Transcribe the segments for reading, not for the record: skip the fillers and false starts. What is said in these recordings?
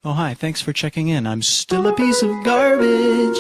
Oh, hi, thanks for checking in. I'm still a piece of garbage.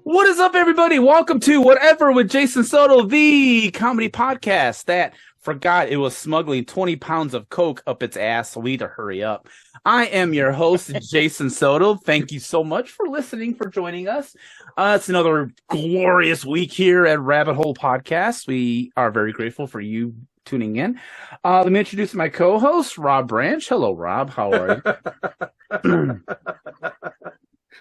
What is up, everybody? Welcome to Whatever with Jason Soto, the comedy podcast that forgot it was smuggling 20 pounds of coke up its ass, so we need to hurry up. I am your host, Jason Soto. Thank you so much for listening, for joining us. It's another glorious week here at Rabbit Hole Podcast. We are very grateful for you tuning in. Let me introduce my co-host, Rob Branch. Hello, Rob. How are you?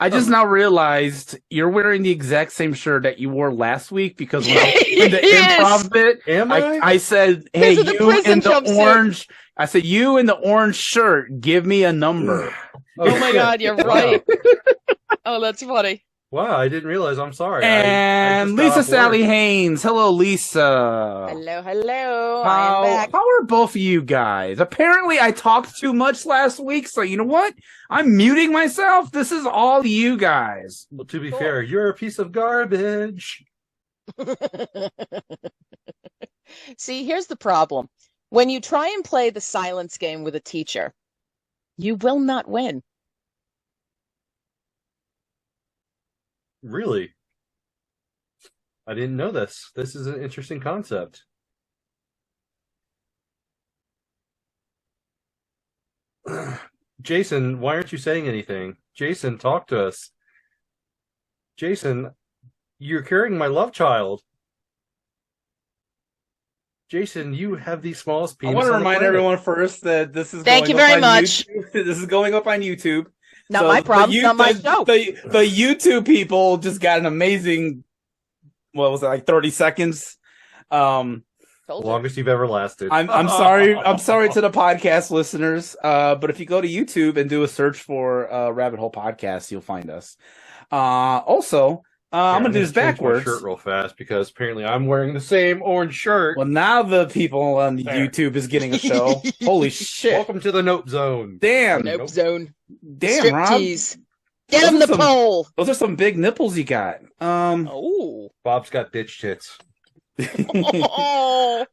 I just now realized you're wearing the exact same shirt that you wore last week because when I was in the improv bit, I said, hey, you in the orange. I said, you in the orange shirt, give me a number. Oh my God, you're right. Oh, that's funny. Wow, I didn't realize. I'm sorry. And Lisa Sally Haynes. Hello, Lisa. Hello. How, I am back. how are both of you guys? Apparently, I talked too much last week, so you know what? I'm muting myself. This is all you guys. Well, to be fair, you're a piece of garbage. See, here's the problem. When you try and play the silence game with a teacher, you will not win. Really? I didn't know this. This is an interesting concept. Jason, why aren't you saying anything? Jason, talk to us. Jason, you're carrying my love child. Jason, you have the smallest penis. I want to on the remind planet. everyone first that this is Thank going you up very on much. YouTube. This is going up on YouTube. Not my problem, not my show. The YouTube people just got an amazing, what was it, like 30 seconds? Told you. Longest you've ever lasted. I'm sorry. I'm sorry to the podcast listeners. But if you go to YouTube and do a search for Rabbit Hole Podcast, you'll find us. Also, I'm gonna do this change my backwards. shirt real fast because apparently I'm wearing the same orange shirt. Well, now the people on There. YouTube is getting a show. Holy shit! Welcome to the Nope Zone. Damn, Nope zone. damn, Rob. Striptease. Get him the Those are some- pole. Those are some big nipples you got. Oh. Bob's got bitch tits. Oh.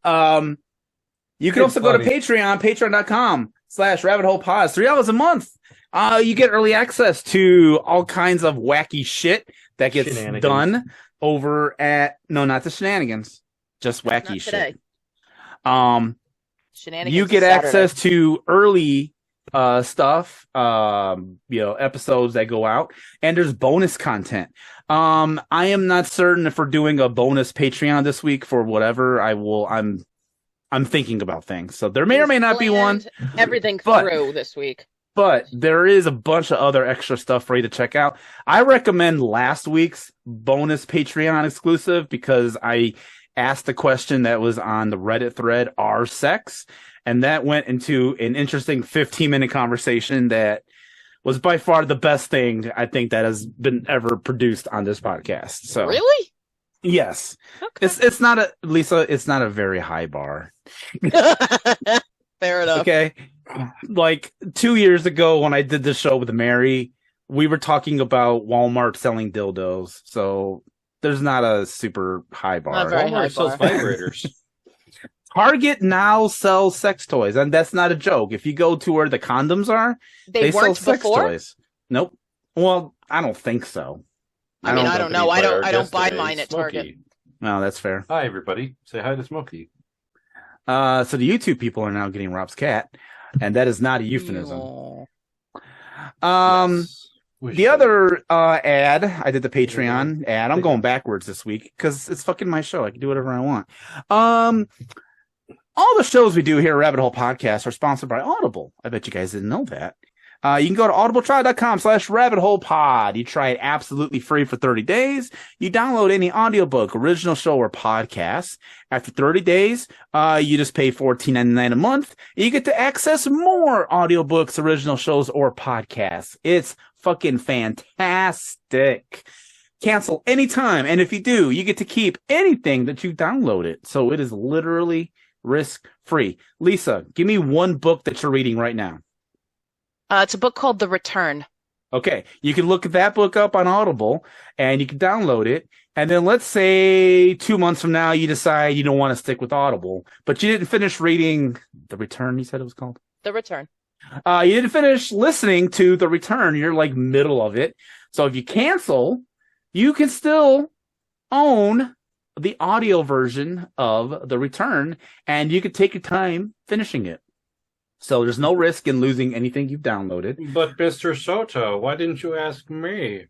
You can It's also go to funny. Patreon, patreon.com/rabbithole $3 a month. You get early access to all kinds of wacky shit that gets Shenanigans. done over at, no, not the shenanigans, just wacky Not shit. today. Shenanigans You get is Saturday. access to early stuff, episodes that go out, and there's bonus content. I am not certain if we're doing a bonus Patreon this week for whatever. I'm thinking about things, so there may or may not be one. Planned everything But- through this week. But there is a bunch of other extra stuff for you to check out. I recommend last week's bonus Patreon exclusive because I asked a question that was on the Reddit thread, "Are sex?" And that went into an interesting 15-minute conversation that was by far the best thing I think that has been ever produced on this podcast. So Really? yes, Okay. it's not a, Lisa, it's not a very high bar. Fair enough. Okay. Like 2 years ago when I did this show with Mary, we were talking about Walmart selling dildos. So there's not a super high bar. Not very high Walmart sells bar. vibrators. Target now sells sex toys, and that's not a joke. If you go to where the condoms are, They sell weren't sex before? toys. Nope. Well, I don't think so. I mean, I don't know. I don't buy Yesterday, mine at Target. Smokey. No, that's fair. Hi, everybody. Say hi to Smokey. So the YouTube people are now getting Rob's cat, and that is not a euphemism. Aw. Yes. Wish The I- other ad, I did the Patreon ad. I'm going backwards this week because it's fucking my show. I can do whatever I want. All the shows we do here at Rabbit Hole Podcast are sponsored by Audible. I bet you guys didn't know that. You can go to audibletrial.com/rabbithole-pod. You try it absolutely free for 30 days. You download any audiobook, original show, or podcast. After 30 days, you just pay $14.99 a month. You get to access more audiobooks, original shows, or podcasts. It's fucking fantastic. Cancel anytime. And if you do, you get to keep anything that you downloaded. So it is literally risk-free. Lisa, give me one book that you're reading right now. It's a book called The Return. Okay, you can look that book up on Audible, and you can download it. And then let's say 2 months from now, you decide you don't want to stick with Audible, but you didn't finish reading The Return, you said it was called? The Return. You didn't finish listening to The Return. You're like middle of it. So if you cancel, you can still own the audio version of The Return, and you can take your time finishing it. So there's no risk in losing anything you've downloaded. But Mr. Soto, why didn't you ask me?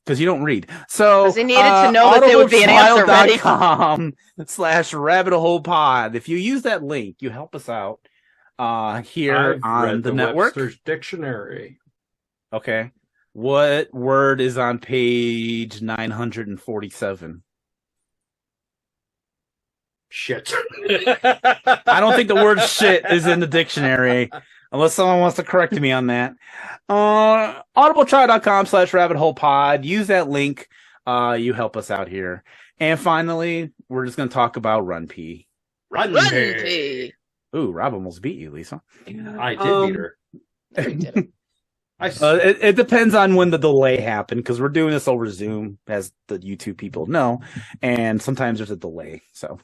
Because you don't read. So Because he needed to know that there would be an answer ready. audibletrial.com/rabbithole-pod. If you use that link, you help us out here I've on read the network. Webster's Dictionary. Okay. What word is on page 947? Shit. I don't think the word shit is in the dictionary, unless someone wants to correct me on that. audibletrial.com/rabbithole-pod. Use that link. You help us out here. And finally, we're just going to talk about Run P. Run P. Ooh, Rob almost beat you, Lisa. I did beat her. It depends on when the delay happened, because we're doing this over Zoom, as the YouTube people know, and sometimes there's a delay. So,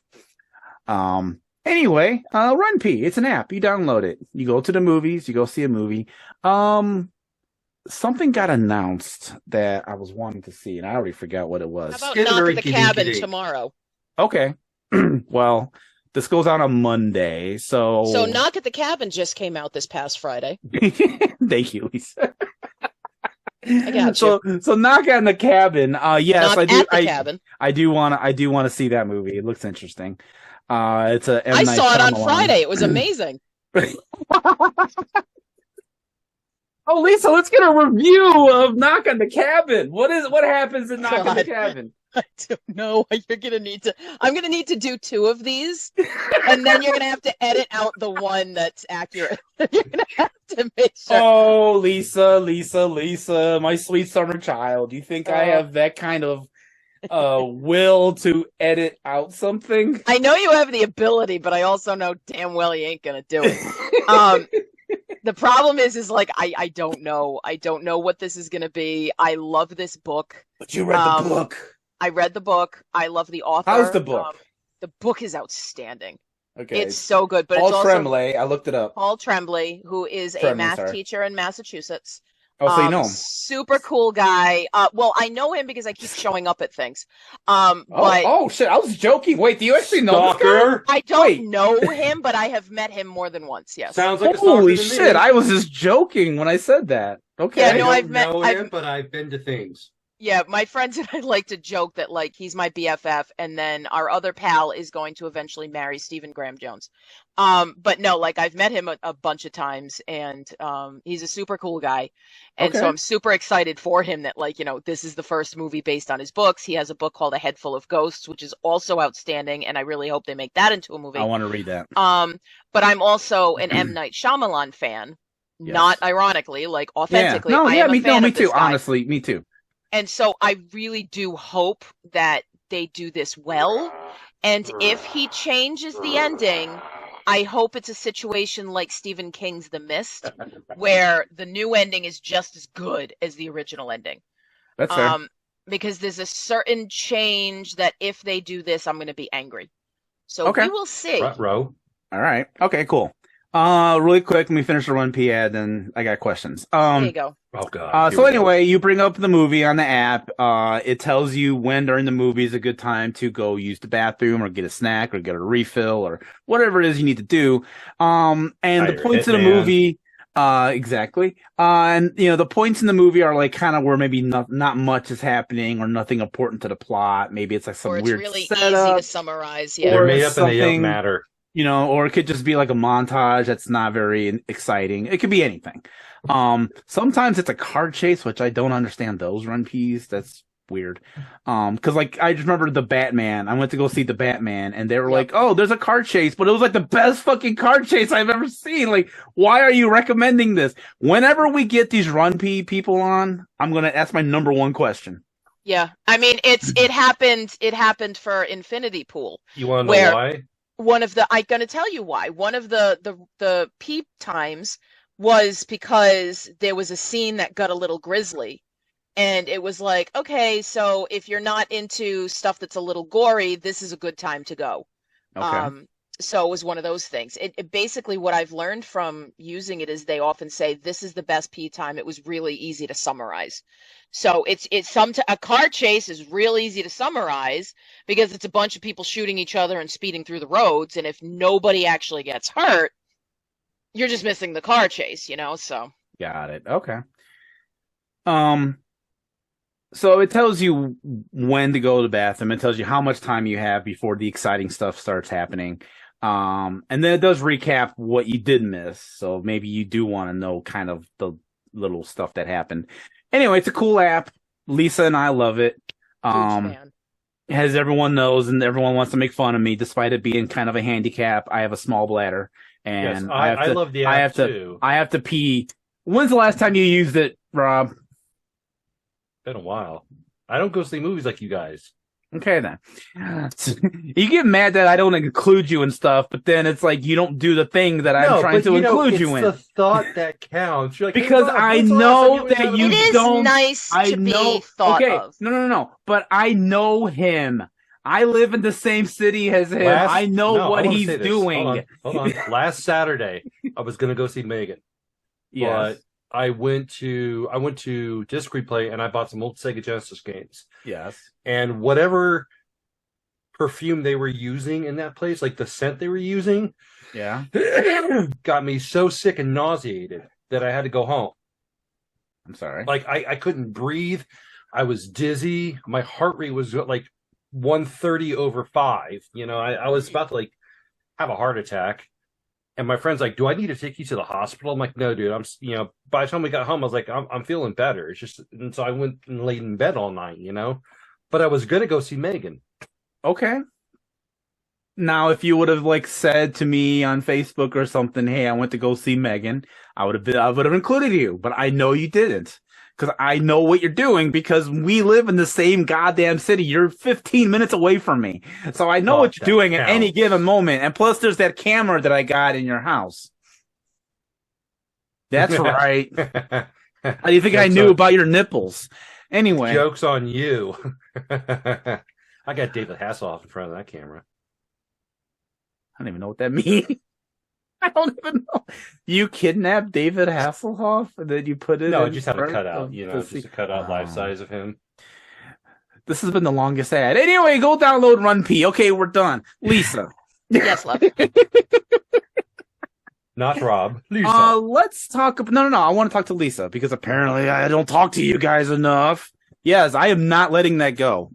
anyway, Run P. It's an app. You download it. You go to the movies. You go see a movie. Something got announced that I was wanting to see, and I already forgot what it was. How about Knock at the Cabin tomorrow? Okay. Well, this goes out on Monday, so... So Knock at the Cabin just came out this past Friday. Thank you, Lisa. I got you. So Knock at the Cabin. Yes, Knock at the Cabin. I do want to see that movie. It looks interesting. It's a M. I Night saw it on Shyamalan. Friday. It was amazing. Oh, Lisa, let's get a review of Knock on the Cabin. What happens in Knock on the Cabin? I don't know. I'm gonna need to do 2 of these, and then you're gonna have to edit out the one that's accurate. You're gonna have to make sure. Oh, Lisa, my sweet summer child. You think I have that kind of will to edit out something? I know you have the ability, but I also know damn well you ain't gonna do it. The problem is like I don't know. I don't know what this is gonna be. I love this book. But you read the book. I read the book. I love the author. How's the book? The book is outstanding. Okay, it's so good. But Paul it's also Tremblay. I looked it up. Paul Tremblay, who is a math teacher in Massachusetts. Oh, so you know him. Super cool guy. Well, I know him because I keep showing up at things. But shit! I was joking. Wait, do you actually know this guy? I don't know him, but I have met him more than once. Yes. Sounds like holy shit! I was just joking when I said that. Okay. Yeah, no, I don't know him, but I've been to things. Yeah, my friends and I like to joke that like he's my BFF, and then our other pal is going to eventually marry Stephen Graham Jones. But no, like I've met him a bunch of times, and he's a super cool guy, and so I'm super excited for him that like this is the first movie based on his books. He has a book called A Head Full of Ghosts, which is also outstanding, and I really hope they make that into a movie. I want to read that. But I'm also an M. Night Shyamalan fan, not ironically, like authentically. Yeah. Me too. Honestly, me too. And so I really do hope that they do this well. And if he changes the ending, I hope it's a situation like Stephen King's The Mist, where the new ending is just as good as the original ending. That's fair. Because there's a certain change that if they do this, I'm going to be angry. So we will see. All right. Okay, cool. Really quick, let me finish the Run P ad, and I got questions. There you go. Oh god. So anyway, you bring up the movie on the app. It tells you when during the movie is a good time to go use the bathroom or get a snack or get a refill or whatever it is you need to do. And the points of the movie, exactly. And the points in the movie are like kind of where maybe not much is happening or nothing important to the plot. Maybe it's like some weird really setup, easy to summarize. Yeah. They're made up and they don't matter. Or it could just be like a montage that's not very exciting. It could be anything. Sometimes it's a car chase, which I don't understand those Run Ps. That's weird. Cause like I just remember the Batman. I went to go see the Batman and they were like, oh, there's a car chase, but it was like the best fucking car chase I've ever seen. Like, why are you recommending this? Whenever we get these Run P people on, I'm going to ask my number one question. Yeah. I mean, it happened for Infinity Pool. You want to know why? I'm going to tell you why. One of the peep times was because there was a scene that got a little grisly. And it was like, okay, so if you're not into stuff that's a little gory, this is a good time to go. Okay. So it was one of those things. It basically, what I've learned from using it is they often say this is the best pee time. It was really easy to summarize. So a car chase is real easy to summarize because it's a bunch of people shooting each other and speeding through the roads. And if nobody actually gets hurt, you're just missing the car chase, so. Got it. Okay. So it tells you when to go to the bathroom. It tells you how much time you have before the exciting stuff starts happening. And then it does recap what you did miss. So maybe you do want to know kind of the little stuff that happened. Anyway, it's a cool app. Lisa and I love it. Huge fan. As everyone knows, and everyone wants to make fun of me, despite it being kind of a handicap. I have a small bladder, and Yes, I love the app too. I have to pee. When's the last time you used it, Rob? Been a while. I don't go see movies like you guys. Okay, then. You get mad that I don't include you and stuff, but then it's like you don't do the thing that I'm trying to include you in. It's the thought that counts. You're like, Because hey, Rob, I when's the last know time that you It is don't. nice I to know. be thought Okay, of. no. But I know him. I live in the same city as him. I know what he's doing. Hold on. Last Saturday, I was going to go see Megan. Yes. But I went to Disc Replay and I bought some old Sega Genesis games. Yes. And whatever perfume they were using in that place, like the scent they were using, Yeah. got me so sick and nauseated that I had to go home. I'm sorry. Like I couldn't breathe. I was dizzy. My heart rate was like 130/5. I was about to like have a heart attack. And my friend's like, "Do I need to take you to the hospital?" I'm like, "No, dude. By the time we got home, I was like, I'm feeling better." It's just, and so I went and laid in bed all night, But I was gonna go see Megan. Okay. Now, if you would have said to me on Facebook or something, "Hey, I went to go see Megan," I would have included you. But I know you didn't, because I know what you're doing, because we live in the same goddamn city. You're 15 minutes away from me, so I know what you're doing at any given moment. And plus, there's that camera that I got in your house. That's right. How do you think I knew about your nipples? Anyway, Joke's on you. I got David Hasselhoff in front of that camera. I don't even know what that means. I don't even know. You kidnapped David Hasselhoff and then you put it. No, in just have a front cutout. of Just a cutout life size of him. This has been the longest ad. Anyway, go download Run P. Okay, we're done. Lisa. Yes, love. Not Rob. Lisa. Let's talk. No. I want to talk to Lisa because apparently I don't talk to you guys enough. Yes, I am not letting that go.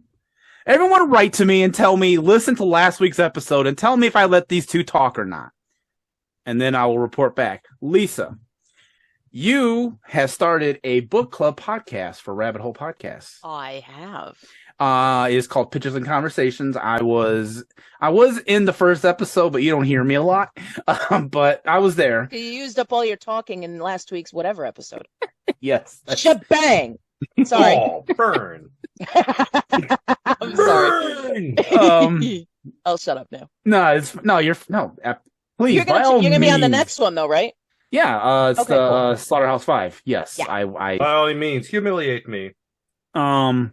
Everyone write to me and tell me, listen to last week's episode and tell me if I let these two talk or not. And then I will report back. Lisa, you have started a book club podcast for Rabbit Hole Podcasts. I have. It's called Pictures and Conversations. I was in the first episode, but you don't hear me a lot. But I was there. You used up all your talking in last week's whatever episode. Yes. Shebang! Sorry. Oh, burn. I'm sorry. I'll shut up now. Please, You're gonna be on the next one though, right? Yeah, it's Okay, the cool. Slaughterhouse 5. Yes, Yeah. By all means, humiliate me. No.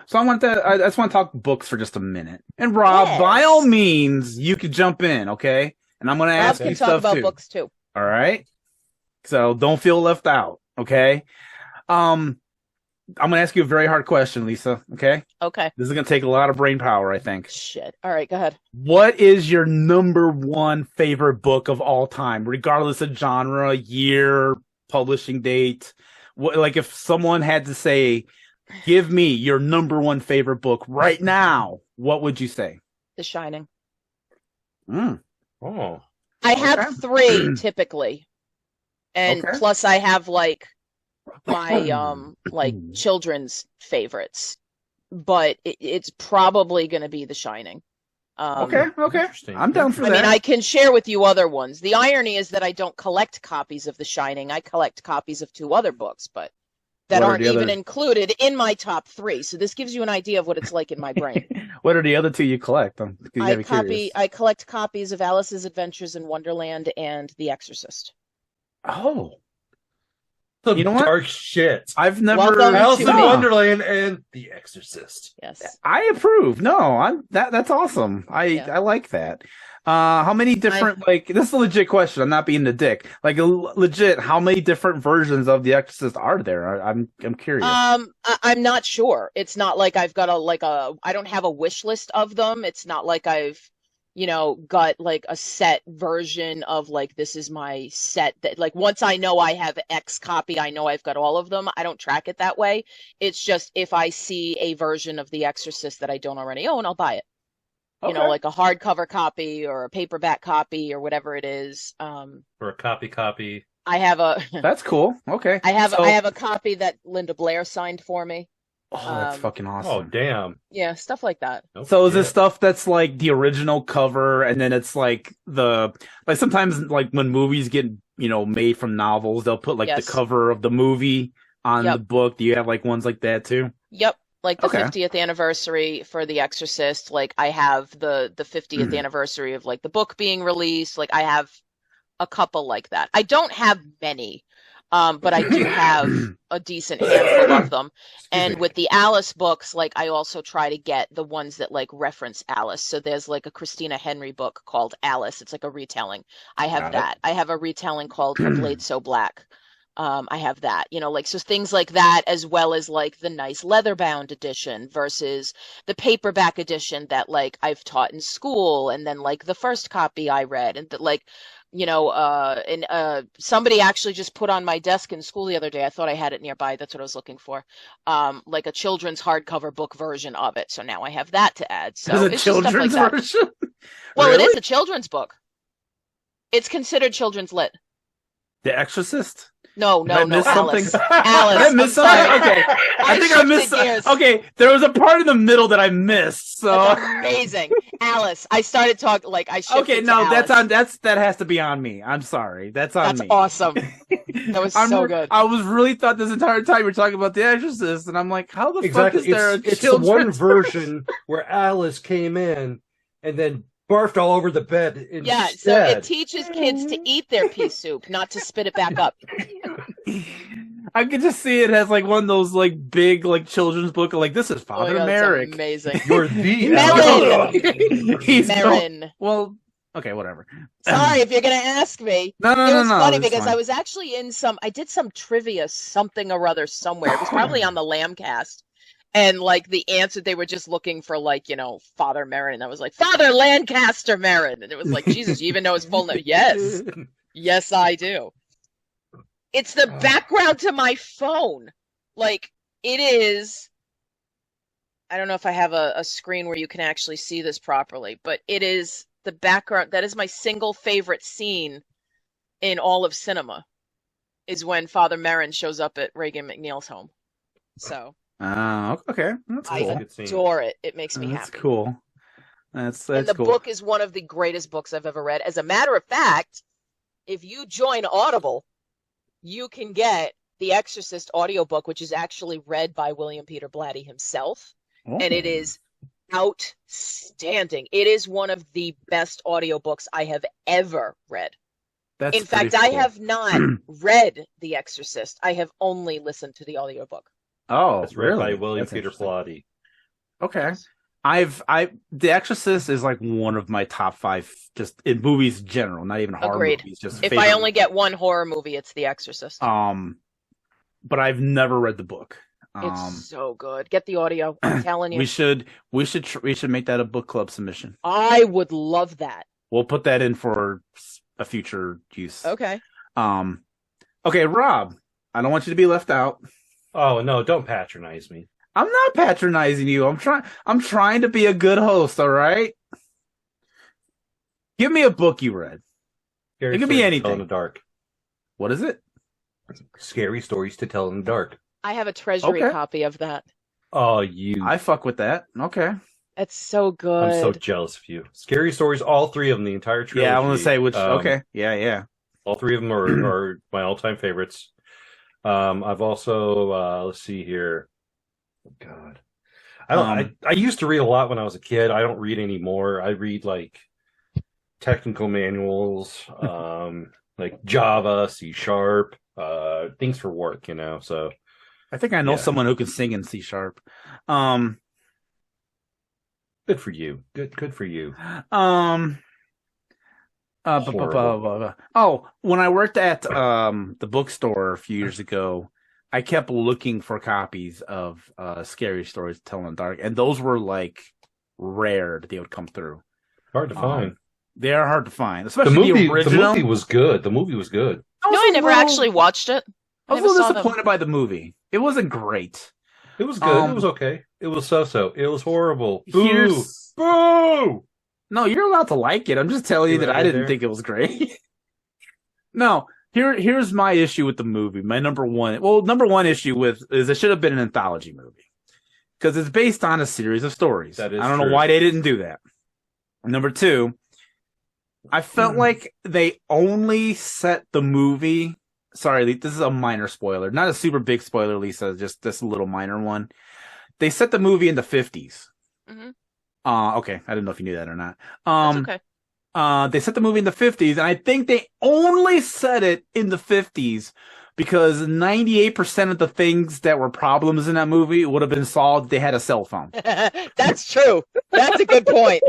So I just want to talk books for just a minute. And Rob, Yes. by all means, you could jump in, okay? And I'm going to Rob ask can you talk stuff about too. books too. All right. So don't feel left out, okay? I'm going to ask you a very hard question, Lisa, okay? Okay. This is going to take a lot of brain power, I think. Shit. All right, go ahead. What is your number one favorite book of all time, regardless of genre, year, publishing date? If someone had to say, give me your number one favorite book right now, what would you say? The Shining. Oh. I have 3 typically. And Okay. plus I have my children's favorites. But it's probably going to be The Shining. Okay. Interesting. I'm down for I that. mean, I can share with you other ones. The irony is that I don't collect copies of The Shining. I collect copies of 2 other books, but that What are aren't the even other- included in my top 3. So this gives you an idea of what it's like in my brain. What are the other 2 you collect? I'm curious. I collect copies of Alice's Adventures in Wonderland and The Exorcist. Oh, Some You know what? dark shit. I've never. Welcome Alice to in me. Wonderland and The Exorcist. Yes. I approve. No, that's awesome. I like that. How many different like this is a legit question. I'm not being the dick. Like legit, how many different versions of The Exorcist are there? I'm curious. I'm not sure. It's not like I've got I don't have a wish list of them. It's not like I've, got like a set version of like, this is my set that like, once I know I have X copy, I know I've got all of them. I don't track it that way. It's just if I see a version of The Exorcist that I don't already own, I'll buy it. Okay. Like a hardcover copy or a paperback copy or whatever it is. Or a copy. I have That's cool. Okay. I have a copy that Linda Blair signed for me. Oh, that's fucking awesome. Oh, damn. Yeah, stuff like that. No So is this shit. stuff that's like the original cover, and then it's like sometimes like when movies get made from novels, they'll put like Yes. the cover of the movie on Yep. the book. Do you have like ones like that too? Yep. Like the Okay. 50th anniversary for The Exorcist. Like I have the 50th anniversary of like the book being released. Like I have a couple like that. I don't have many, but I do have a decent handful of them. And with the Alice books, like I also try to get the ones that like reference Alice. So there's like a Christina Henry book called Alice. It's like a retelling. I have Got it. that. I have a retelling called A Blade So Black. I have that, like, so things like that, as well as like the nice leather bound edition versus the paperback edition that like I've taught in school. And then like the first copy I read and that like, somebody actually just put on my desk in school the other day. I thought I had it nearby. That's what I was looking for. Like a children's hardcover book version of it. So now I have that to add. So There's a it's just stuff like children's that. version. Well, Really? it is a children's book. It's considered children's lit. The Exorcist. No, Did I miss Alice. something? Alice. Did I miss I'm sorry. something? Okay. I think I missed. shifted gears. Okay, there was a part in the middle that I missed. So That's amazing. Alice. I started talking like I shifted okay, to no, Alice. that has to be on me. I'm sorry. That's on That's me. awesome. That was so good. I was really thought this entire time you're talking about The Exorcist, and I'm like, how the fuck Exactly. is there It's a the one children's version where Alice came in and then barfed all over the bed instead. Yeah, so it teaches kids to eat their pea soup, not to spit it back up. I could just see it as like one of those like big like children's book. Like this is Oh my Father God, it's Merrick. amazing. You're the Melon! He's Marin. well, okay, whatever. Sorry if you're gonna ask me. No, It was funny it's because fine. I was actually I did some trivia something or other somewhere. It was probably on the Lambcast. And like the answer, they were just looking for like, Father Merrin. And I was like, Father Lancaster Merrin. And it was like, Jesus, you even know his full name? Yes. Yes, I do. It's the background to my phone. Like it is. I don't know if I have a screen where you can actually see this properly, but it is the background. That is my single favorite scene in all of cinema is when Father Merrin shows up at Reagan McNeil's home. So Okay, that's I cool. Good scene. adore it. It makes me That's happy. cool. That's And the cool. book is one of the greatest books I've ever read. As a matter of fact, if you join Audible, you can get The Exorcist audiobook, which is actually read by William Peter Blatty himself. And it is outstanding. It is one of the best audiobooks I have ever read. That's In fact, pretty I cool. have not read The Exorcist. I have only listened to the audiobook. Oh, That's read really? by William That's Peter interesting. Blatty. Okay. The Exorcist is like one of my top 5 just in movies in general, not even horror Agreed. movies. Just If I favorite only get one horror movie, it's The Exorcist. but I've never read the book. It's so good. Get the audio. I'm telling you. We should make that a book club submission. I would love that. We'll put that in for a future use. Okay. Okay, Rob, I don't want you to be left out. Oh no, don't patronize me. I'm not patronizing you. I'm trying to be a good host, all right? Give me a book you read. Scary It could be stories to anything. tell in the dark. What is it? Scary stories to tell in the dark. I have a treasury Okay. copy of that. Oh, you! I fuck with that. Okay. It's so good. I'm so jealous of you. Scary stories, all 3 of them, the entire trilogy. Yeah, I want to say which. Um, Okay. Yeah. All 3 of them are my all-time favorites. I've also let's see here. God, I don't. Um, I used to read a lot when I was a kid. I don't read anymore. I read like technical manuals, like Java, C sharp, things for work. So I think I know yeah, someone who can sing in C sharp. Um, good for you. Good for you. um, Horrible. Oh, when I worked at the bookstore a few years ago, I kept looking for copies of Scary Stories to Tell in the Dark, and those were like rare that they would come through. Hard to find. They are hard to find, The especially the movie, original. was good. The movie was good. No, I never actually watched it. I was a little disappointed by the movie. It wasn't great. It was good. It was okay. It was so-so. It was horrible. Boo! Here's Boo! No, you're allowed to like it. I'm just telling you that I didn't think it was great. No, here's my issue with the movie. My number one issue with is it should have been an anthology movie because it's based on a series of stories. That is I don't true. know why they didn't do that. Number two, I felt like they only set the movie. Sorry, this is a minor spoiler, not a super big spoiler, Lisa. Just this little minor one. They set the movie in the 50s. Mm-hmm. Okay, I didn't know if you knew that or not. That's okay. They set the movie in the 50s, and I think they only set it in the 50s because 98% of the things that were problems in that movie would have been solved if they had a cell phone. That's true. That's a good point.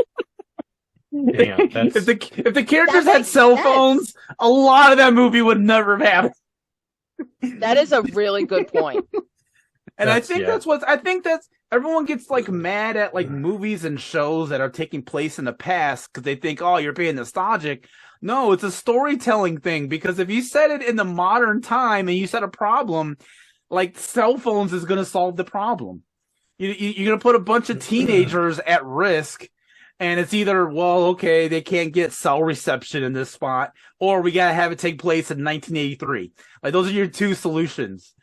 Damn, if the characters had cell phones, a lot of that movie would never have happened. That is a really good point. And I think that's everyone gets like mad at like movies and shows that are taking place in the past because they think, oh, you're being nostalgic. No, it's a storytelling thing because if you set it in the modern time and you set a problem, like cell phones is going to solve the problem. You're going to put a bunch of teenagers at risk. And it's either, well, okay, they can't get cell reception in this spot, or we got to have it take place in 1983. Like, those are your two solutions,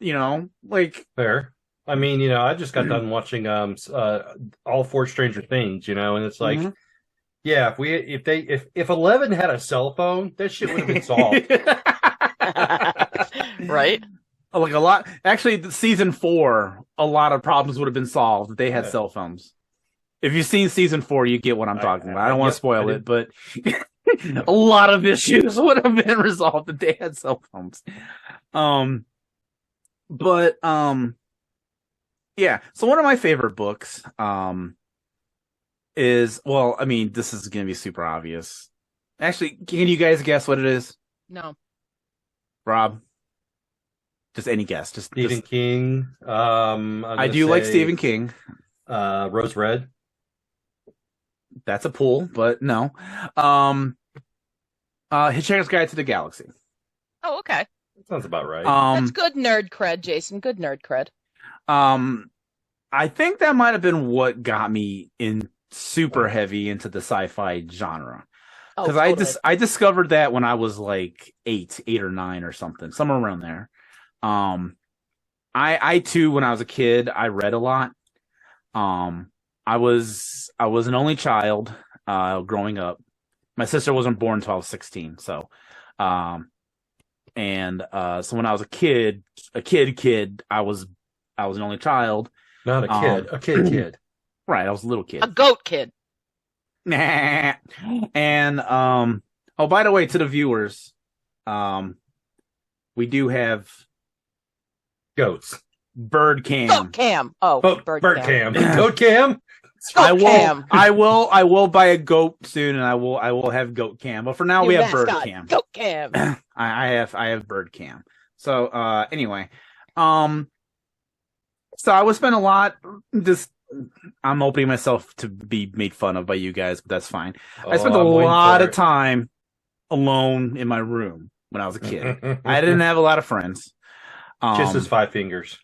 like. Fair. I mean, I just got done watching all four Stranger Things, and it's like, yeah, if 11 had a cell phone, that shit would have been solved. Right? Like a lot. Actually, season 4, a lot of problems would have been solved if they had cell phones. If you've seen season 4, you get what I'm talking about. I don't want to spoil it, but a lot of issues would have been resolved if they had cell phones. Yeah. So one of my favorite books is, well, I mean, this is going to be super obvious. Actually, can you guys guess what it is? No. Rob? Just any guess. Just Stephen King. I do like Stephen King. Rose Red. That's a pull, but no. Hitchhiker's Guide to the Galaxy. Oh, okay. That sounds about right. That's good nerd cred, Jason. Good nerd cred. I think that might have been what got me in super heavy into the sci-fi genre. Because I discovered that when I was like 8 or 9 or something, somewhere around there. I too, when I was a kid, I read a lot. I was an only child growing up. My sister wasn't born until I was 16. So, so when I was a kid, I was an only child. Not a kid, a kid. Right, I was a little kid. A goat kid. And oh, by the way, to the viewers, we do have goats. Bird cam. Goat cam. Oh, bird cam. Goat cam. I will buy a goat soon, and I will have goat cam. But for now, we have bird cam. Goat cam. I have bird cam. So anyway, so I would spend a lot. I'm opening myself to be made fun of by you guys, but that's fine. I spent a lot of time alone in my room when I was a kid. I didn't have a lot of friends. Just his 5 fingers.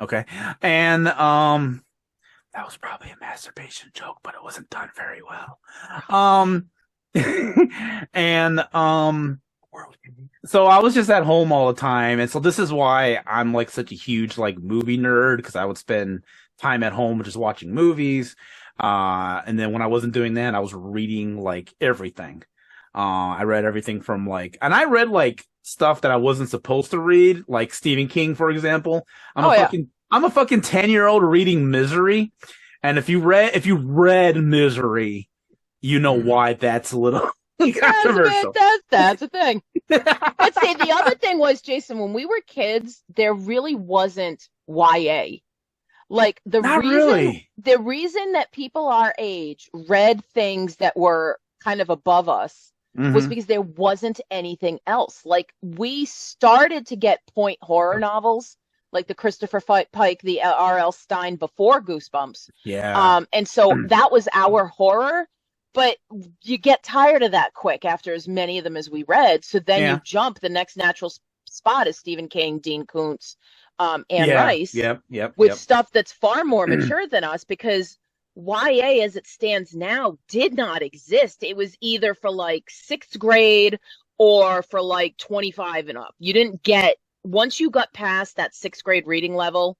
Okay. And that was probably a masturbation joke, but it wasn't done very well. And so I was just at home all the time, and so this is why I'm like such a huge like movie nerd, because I would spend time at home just watching movies. And then when I wasn't doing that, I was reading like everything. I read everything from and I read like stuff that I wasn't supposed to read, like Stephen King, for example. I'm a fucking 10-year-old reading Misery, and if you read Misery, you know why that's a little controversial. That's a thing. Let's say the other thing was, Jason, when we were kids, there really wasn't YA. Like the reason that people our age read things that were kind of above us was because there wasn't anything else. Like we started to get point horror novels, like the Christopher Pike, the R.L. Stein before Goosebumps. Yeah. And so that was our horror, but you get tired of that quick after as many of them as we read. So then you jump. The next natural spot is Stephen King, Dean Koontz, Anne Rice. With stuff that's far more mature than us, because YA as it stands now did not exist. It was either for like 6th grade or for like 25 and up. You didn't get, once you got past that 6th grade reading level,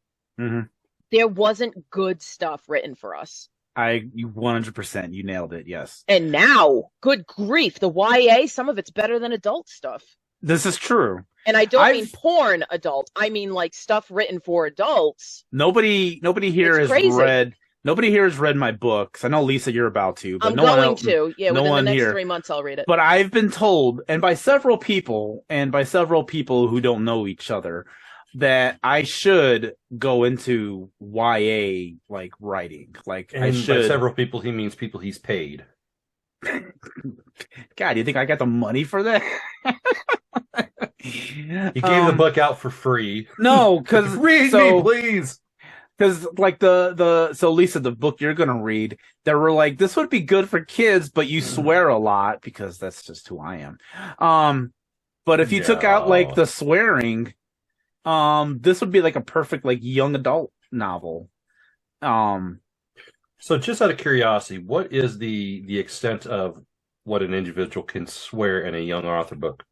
there wasn't good stuff written for us. You 100%, you nailed it. Yes. And now, good grief, the YA, some of it's better than adult stuff. This is true. And I don't mean porn adult. I mean like stuff written for adults. Nobody here has read. Nobody here has read my books. I know, Lisa, you're about to. But I'm going to. Yeah, within the next 3 months, I'll read it. But I've been told, and by several people who don't know each other, that I should go into YA like writing. Like and I should. By several people, he means people he's paid. God, do you think I got the money for that? You gave the book out for free. No, because read me, please. Because like so Lisa, the book you're gonna read, they were like, this would be good for kids, but you swear a lot, because that's just who I am. But if you took out like the swearing, this would be like a perfect like young adult novel. So just out of curiosity, what is the extent of what an individual can swear in a young author book?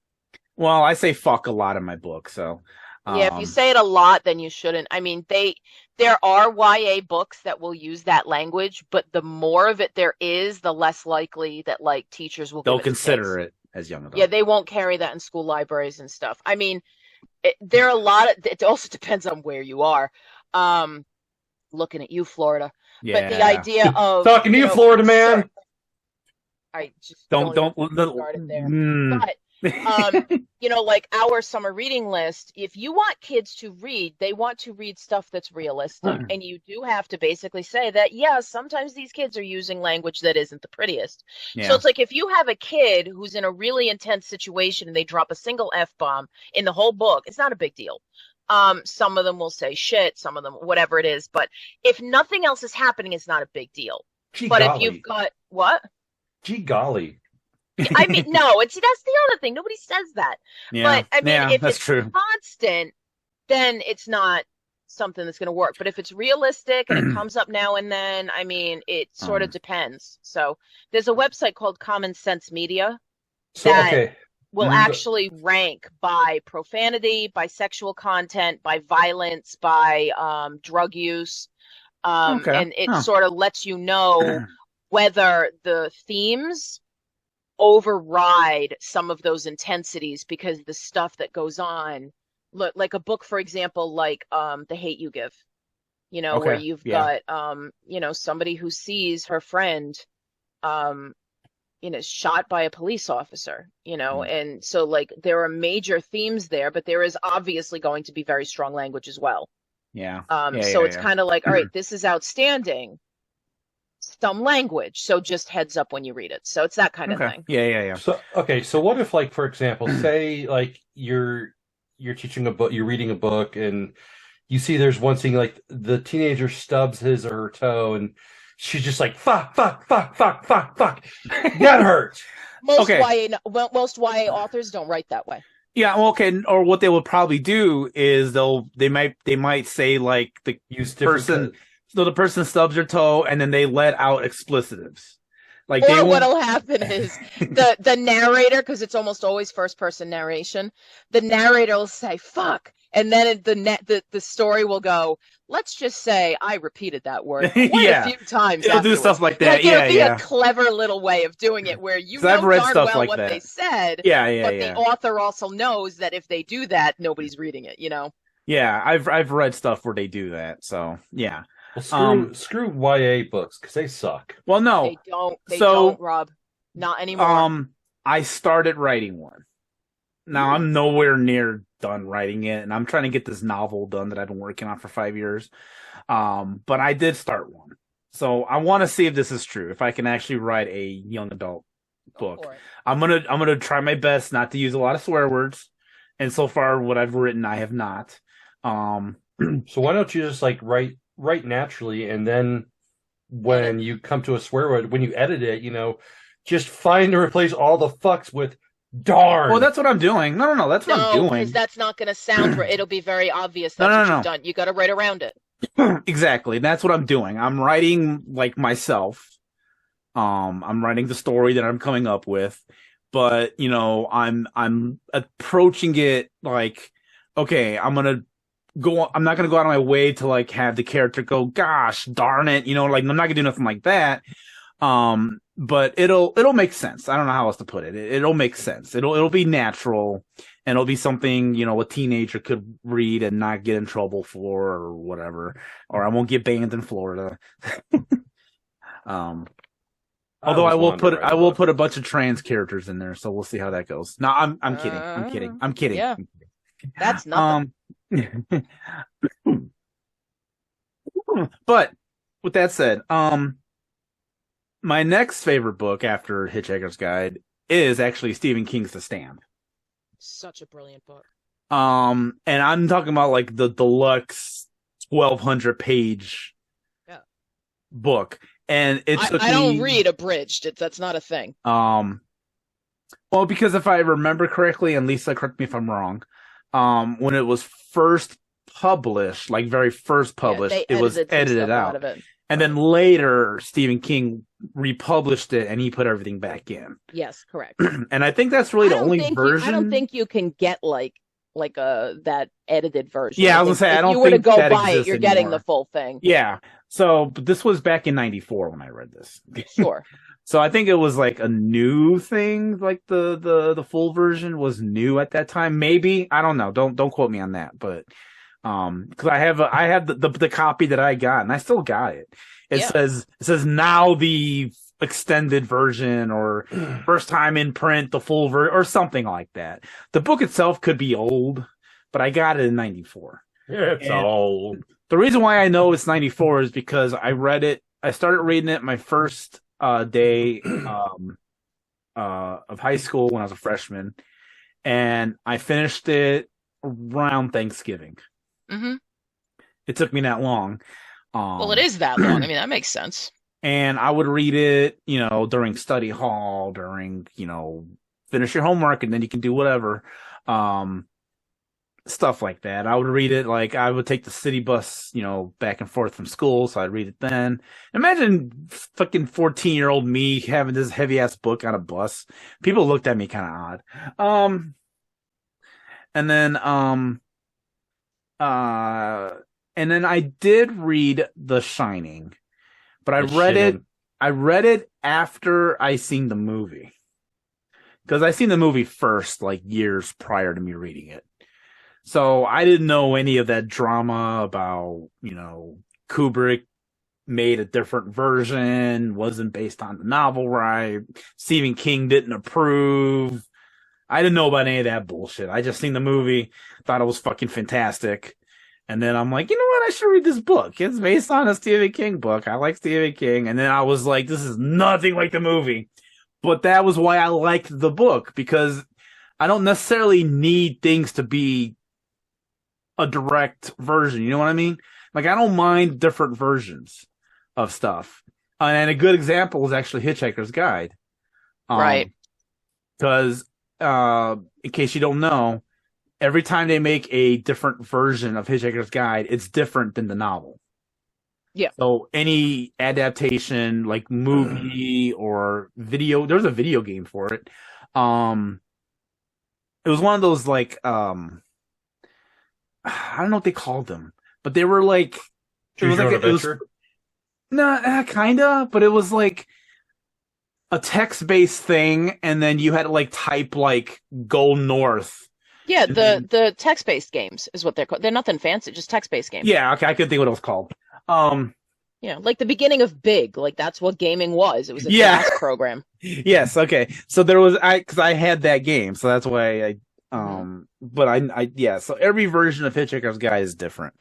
Well, I say fuck a lot in my book, so. Yeah, if you say it a lot, then you shouldn't. I mean, there are YA books that will use that language, but the more of it there is, the less likely that like teachers will. They'll consider it as young adult. Yeah, they won't carry that in school libraries and stuff. I mean, there are a lot of. It also depends on where you are. Looking at you, Florida. Yeah. But the idea of talking to you, Florida man. I just don't start it there. But like our summer reading list, if you want kids to read, they want to read stuff that's realistic. And you do have to basically say that, yes, sometimes these kids are using language that isn't the prettiest. Yeah. So it's like if you have a kid who's in a really intense situation and they drop a single F-bomb in the whole book, it's not a big deal. Some of them will say shit, some of them, whatever it is. But if nothing else is happening, it's not a big deal. But if you've got, what? Gee golly. I mean, no, that's the other thing. Nobody says that. Yeah. But I mean, if it's true. Constant, then it's not something that's going to work. But if it's realistic and it comes up now and then, I mean, it sort of depends. So there's a website called Common Sense Media that will actually rank by profanity, by sexual content, by violence, by drug use. And it sort of lets you know whether the themes override some of those intensities, because the stuff that goes on, like a book, for example, like The Hate U Give, where you've got somebody who sees her friend shot by a police officer, and so like there are major themes there, but there is obviously going to be very strong language as well. So it's kind of like, all right, this is outstanding, some language, so just heads up when you read it. So it's that kind of thing. So what if, like, for example, say like you're teaching a book, you're reading a book, and you see there's one scene like the teenager stubs his or her toe, and she's just like fuck, that hurts. Most YA authors don't write that way. Yeah, well, okay. Or what they will probably do is they might say like the person. So the person stubs their toe, and then they let out explicitives. Like, or what'll happen is the narrator, because it's almost always first person narration, the narrator will say "fuck," and then the story will go, let's just say I repeated that word quite Yeah. a few times. It'll do afterwards. stuff like that. It'll be Yeah. a clever little way of doing it where you 'Cause I've know read darn stuff well like what that. they said, Yeah. but the author also knows that if they do that, nobody's reading it, you know? Yeah, I've read stuff where they do that. So yeah. Well, screw YA books because they suck. Well, no. They don't, Rob. Not anymore. I started writing one. Now I'm nowhere near done writing it, and I'm trying to get this novel done that I've been working on for 5 years. But I did start one. So I want to see if this is true, if I can actually write a young adult book. I'm gonna try my best not to use a lot of swear words. And so far what I've written I have not. So why don't you just like write naturally, and then when you come to a swear word, when you edit it, just find and replace all the fucks with darn. Well, that's what I'm doing. No, that's what I'm doing. No, because that's not going to sound right. It'll be very obvious that's what you've done. You got to write around it. Exactly. That's what I'm doing. I'm writing like myself. I'm writing the story that I'm coming up with, but I'm approaching it like, okay, I'm not gonna go out of my way to like have the character go, gosh darn it, like I'm not gonna do nothing like that. But it'll make sense. I don't know how else to put it. It'll make sense. It'll be natural, and it'll be something, a teenager could read and not get in trouble for or whatever, or I won't get banned in Florida. Although I will put a bunch of trans characters in there, so we'll see how that goes. No, I'm kidding. I'm kidding. Yeah. That's nothing. But with that said, my next favorite book after Hitchhiker's Guide is actually Stephen King's The Stand. Such a brilliant book. And I'm talking about like the deluxe 1,200 page book. And I don't read abridged. That's not a thing. Well, because if I remember correctly, and Lisa, correct me if I'm wrong, when it was first published, like very first published, it was edited out. And then later, Stephen King republished it, and he put everything back in. Yes, correct. And I think that's really the only version. I don't think you can get like that edited version. Yeah, I was gonna say, I don't think you were to go that buy it, exists you're anymore. getting the full thing. Yeah. So, but this was back in '94 when I read this. Sure. So I think it was like a new thing, like the full version was new at that time. Maybe, I don't know. Don't quote me on that, but because I have the copy that I got, and I still got it. It says now the extended version, or first time in print, the full version, or something like that. The book itself could be old, but I got it in '94. It's old. The reason why I know it's '94 is because I read it. I started reading it my first day of high school when I was a freshman, and I finished it around Thanksgiving. Mm-hmm. It took me that long. Well, it is that long. I mean, that makes sense. And I would read it, during study hall, during, finish your homework, and then you can do whatever. Stuff like that. I would read it like I would take the city bus, back and forth from school, so I'd read it then. Imagine fucking 14-year-old me having this heavy ass book on a bus. People looked at me kind of odd. And then I did read The Shining, but I read it after I seen the movie. Because I seen the movie first, like years prior to me reading it. So I didn't know any of that drama about, Kubrick made a different version, wasn't based on the novel, right? Stephen King didn't approve. I didn't know about any of that bullshit. I just seen the movie, thought it was fucking fantastic. And then I'm like, you know what? I should read this book. It's based on a Stephen King book. I like Stephen King. And then I was like, this is nothing like the movie. But that was why I liked the book, because I don't necessarily need things to be a direct version. You know what I mean? Like, I don't mind different versions of stuff. And a good example is actually Hitchhiker's Guide. Right. Because, in case you don't know, every time they make a different version of Hitchhiker's Guide, it's different than the novel. Yeah. So any adaptation, like movie or video, there was a video game for it. It was one of those like, I don't know what they called them, but they were like, Choose your own adventure. kinda, but it was like a text-based thing, and then you had to like type like "go north." Yeah, And then- the text-based games is what they're called. They're nothing fancy, just text-based games. Yeah, okay, I couldn't think what it was called. Yeah, like the beginning of Big, like that's what gaming was. It was a Yeah. DOS program. Yes, okay. So there was because I had that game, so that's why I but I so every version of Hitchhiker's Guide is different.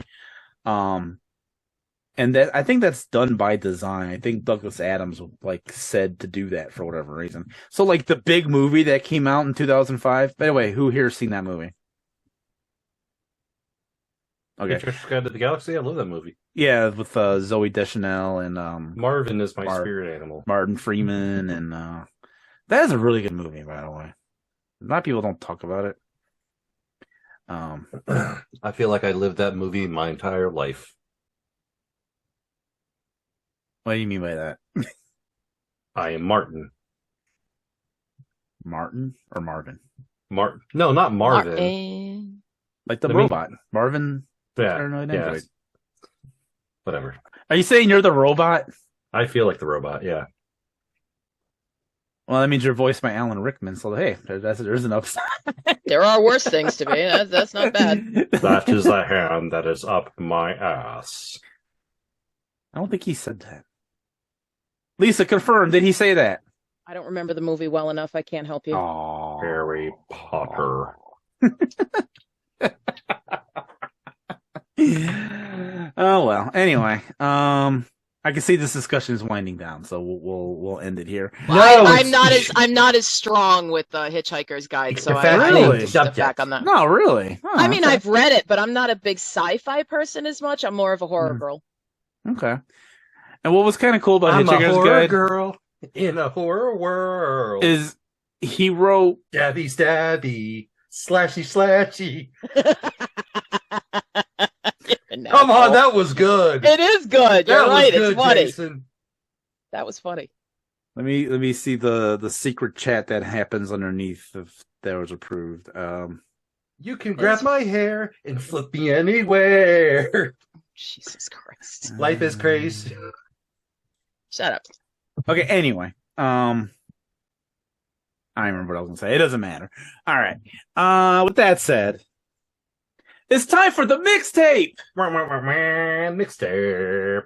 And that I think that's done by design. I think Douglas Adams like said to do that for whatever reason. So like the big movie that came out in 2005. By the way, who here's seen that movie? Okay. Hitchhiker's Guide to the Galaxy. I love that movie. Yeah, with Zoe Deschanel and Marvin is my spirit animal. Martin Freeman and that is a really good movie, by the way. A lot of people don't talk about it. I feel like I lived that movie my entire life. What do you mean by that? I am Martin. Martin or Marvin? No, not Marvin. Martin. Like the I mean- robot. Marvin. Yeah, Paranoid yeah. Android. Whatever. Are you saying you're the robot? I feel like the robot. Yeah. Well, that means you're voiced by Alan Rickman, so hey, there's an upside. There are worse things to be. That's not bad. That is the hand that is up my ass. I don't think he said that. Lisa, confirm. Did he say that? I don't remember the movie well enough. I can't help you. Oh, Harry Potter. Oh well. Anyway, I can see this discussion is winding down, so we'll end it here. I'm not as strong with Hitchhiker's Guide, so I Really? need to step back on that. No, really. Oh, I mean, okay. I've read it, but I'm not a big sci-fi person as much. I'm more of a horror girl. Okay. And what was kind of cool about I'm a Hitchhiker's horror Guide girl in a horror world. is he wrote Stabby, stabby, slashy, slashy. Come on, that was good. It is good. You're That was right. good, It's funny. Jason. That was funny. Let me see the secret chat that happens underneath if that was approved. You can grab my hair and flip me anywhere. Jesus Christ. Life is crazy. Shut up. Okay, anyway. I don't remember what I was gonna say. It doesn't matter. All right. With that said, it's time for the mixtape. Mixtape.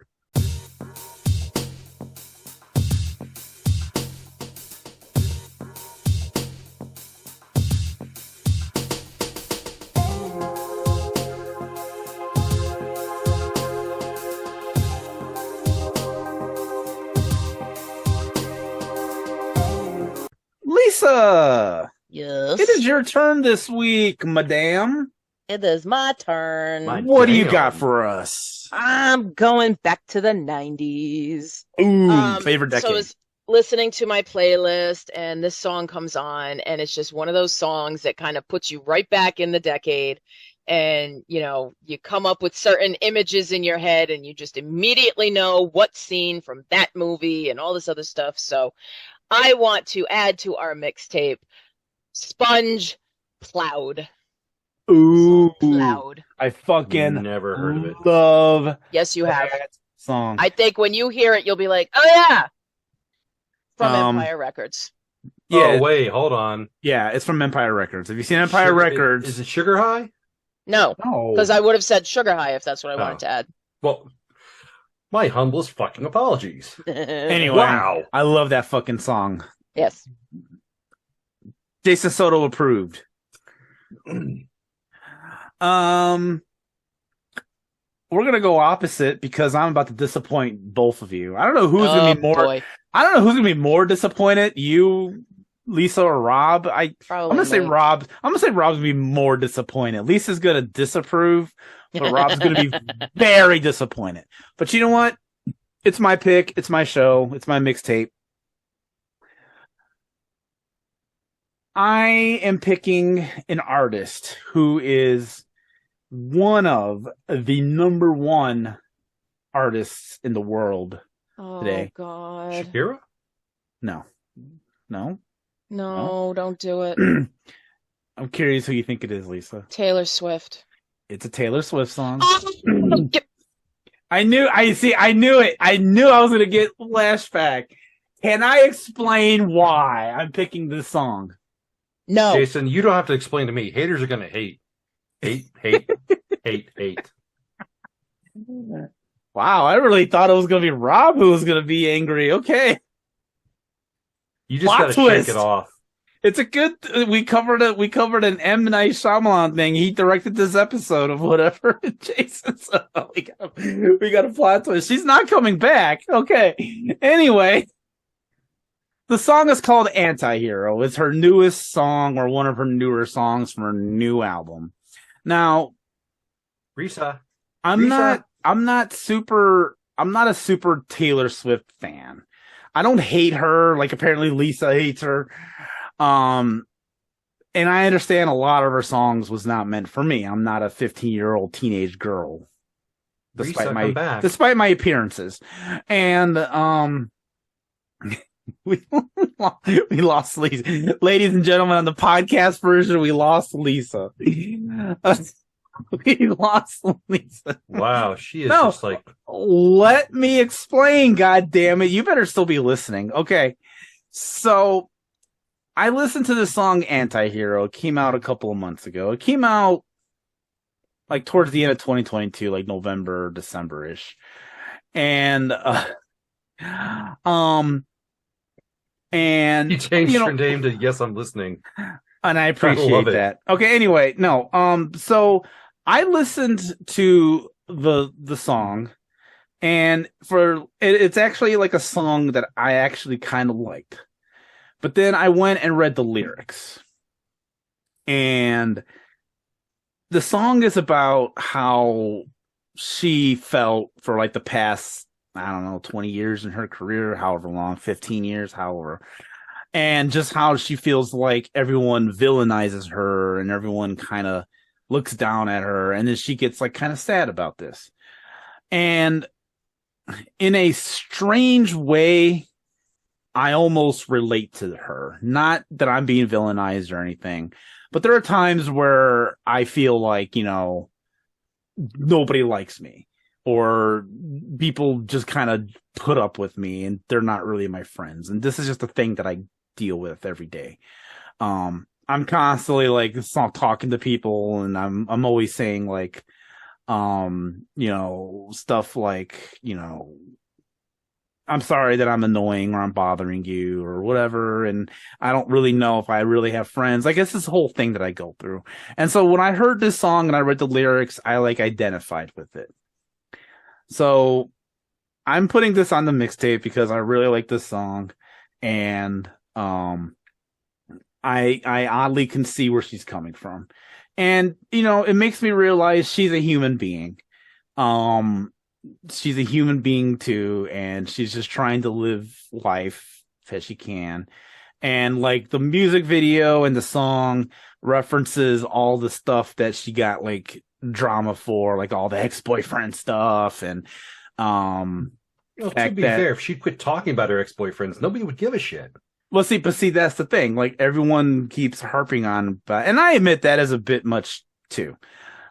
Lisa, Yes. it is your turn this week, madame. It is my turn. What do you Damn. got for us? I'm going back to the 90s. Ooh, favorite So I decade. was listening to my playlist and this song comes on and it's just one of those songs that kind of puts you right back in the decade. And, you know, you come up with certain images in your head and you just immediately know what scene from that movie and all this other stuff. So I want to add to our mixtape Sponge Plowed. Ooh, Plowed. I fucking Never heard of it. love Yes, you have. that song. I think when you hear it, you'll be like, oh, yeah. From Um, Empire Records. yeah, Oh, wait, hold on. yeah, it's from Empire Records. Have you seen Empire Records? Is it Sugar High? No, No, because I would have said Sugar High if that's what I Oh. wanted to add. Well, my humblest fucking apologies. Anyway, Wow. I love that fucking song. Yes. Jason Soto approved. We're gonna go opposite because I'm about to disappoint both of you. I don't know who's gonna be more. Boy. I don't know who's gonna be more disappointed. You, Lisa, or Rob. I'm Probably gonna say me. Rob. I'm gonna say Rob's gonna be more disappointed. Lisa's gonna disapprove, but Rob's gonna be very disappointed. But you know what? It's my pick. It's my show. It's my mixtape. I am picking an artist who is one of the number one artists in the world Oh, today. God. Shakira? No. No, don't do it. I'm curious who you think it is, Lisa. Taylor Swift. It's a Taylor Swift song. Oh, I knew it. I knew I was going to get flashback. Can I explain why I'm picking this song? no. Jason, you don't have to explain to me. Haters are going to hate. Hate. Wow, I really thought it was going to be Rob who was going to be angry. Okay. You just Plot got to twist. shake it off. It's a good. We covered an M. Night Shyamalan thing. He directed this episode of whatever. Jason, so we got a plot twist. She's not coming back. Okay. Anyway, the song is called "Antihero." It's her newest song, or one of her newer songs from her new album. Now, Risa. I'm not a super Taylor Swift fan. I don't hate her. Like, apparently Lisa hates her. And I understand a lot of her songs was not meant for me. I'm not a 15-year-old teenage girl, despite Risa, my appearances. And we lost Lisa. Ladies and gentlemen, on the podcast version, we lost Lisa. We lost Lisa. Wow, she is just like. Let me explain, God damn it! You better still be listening. Okay, so I listened to the song "Antihero." It came out a couple of months ago. It came out like towards the end of 2022, like November, December-ish. And You changed your name to Yes, I'm Listening. And I appreciate that. Okay, anyway, no. So I listened to the song, and it's actually like a song that I actually kind of liked. But then I went and read the lyrics. And the song is about how she felt for like the past, I don't know, 20 years in her career, however long, 15 years, however. And just how she feels like everyone villainizes her and everyone kind of looks down at her. And then she gets like kind of sad about this. And in a strange way, I almost relate to her. Not that I'm being villainized or anything, but there are times where I feel like, nobody likes me, or people just kind of put up with me and they're not really my friends. And this is just a thing that I deal with every day. I'm constantly like talking to people, and I'm always saying like, stuff like, I'm sorry that I'm annoying or I'm bothering you or whatever. And I don't really know if I really have friends. Like, it's this whole thing that I go through. And so when I heard this song and I read the lyrics, I like identified with it. So I'm putting this on the mixtape because I really like this song. And, I oddly can see where she's coming from. And, it makes me realize she's a human being. She's a human being too, and she's just trying to live life as she can. And like the music video and the song references all the stuff that she got like drama for, like all the ex-boyfriend stuff. And to be fair, if she quit talking about her ex-boyfriends, nobody would give a shit. Well, see, that's the thing. Like, everyone keeps harping on, and I admit that is a bit much too.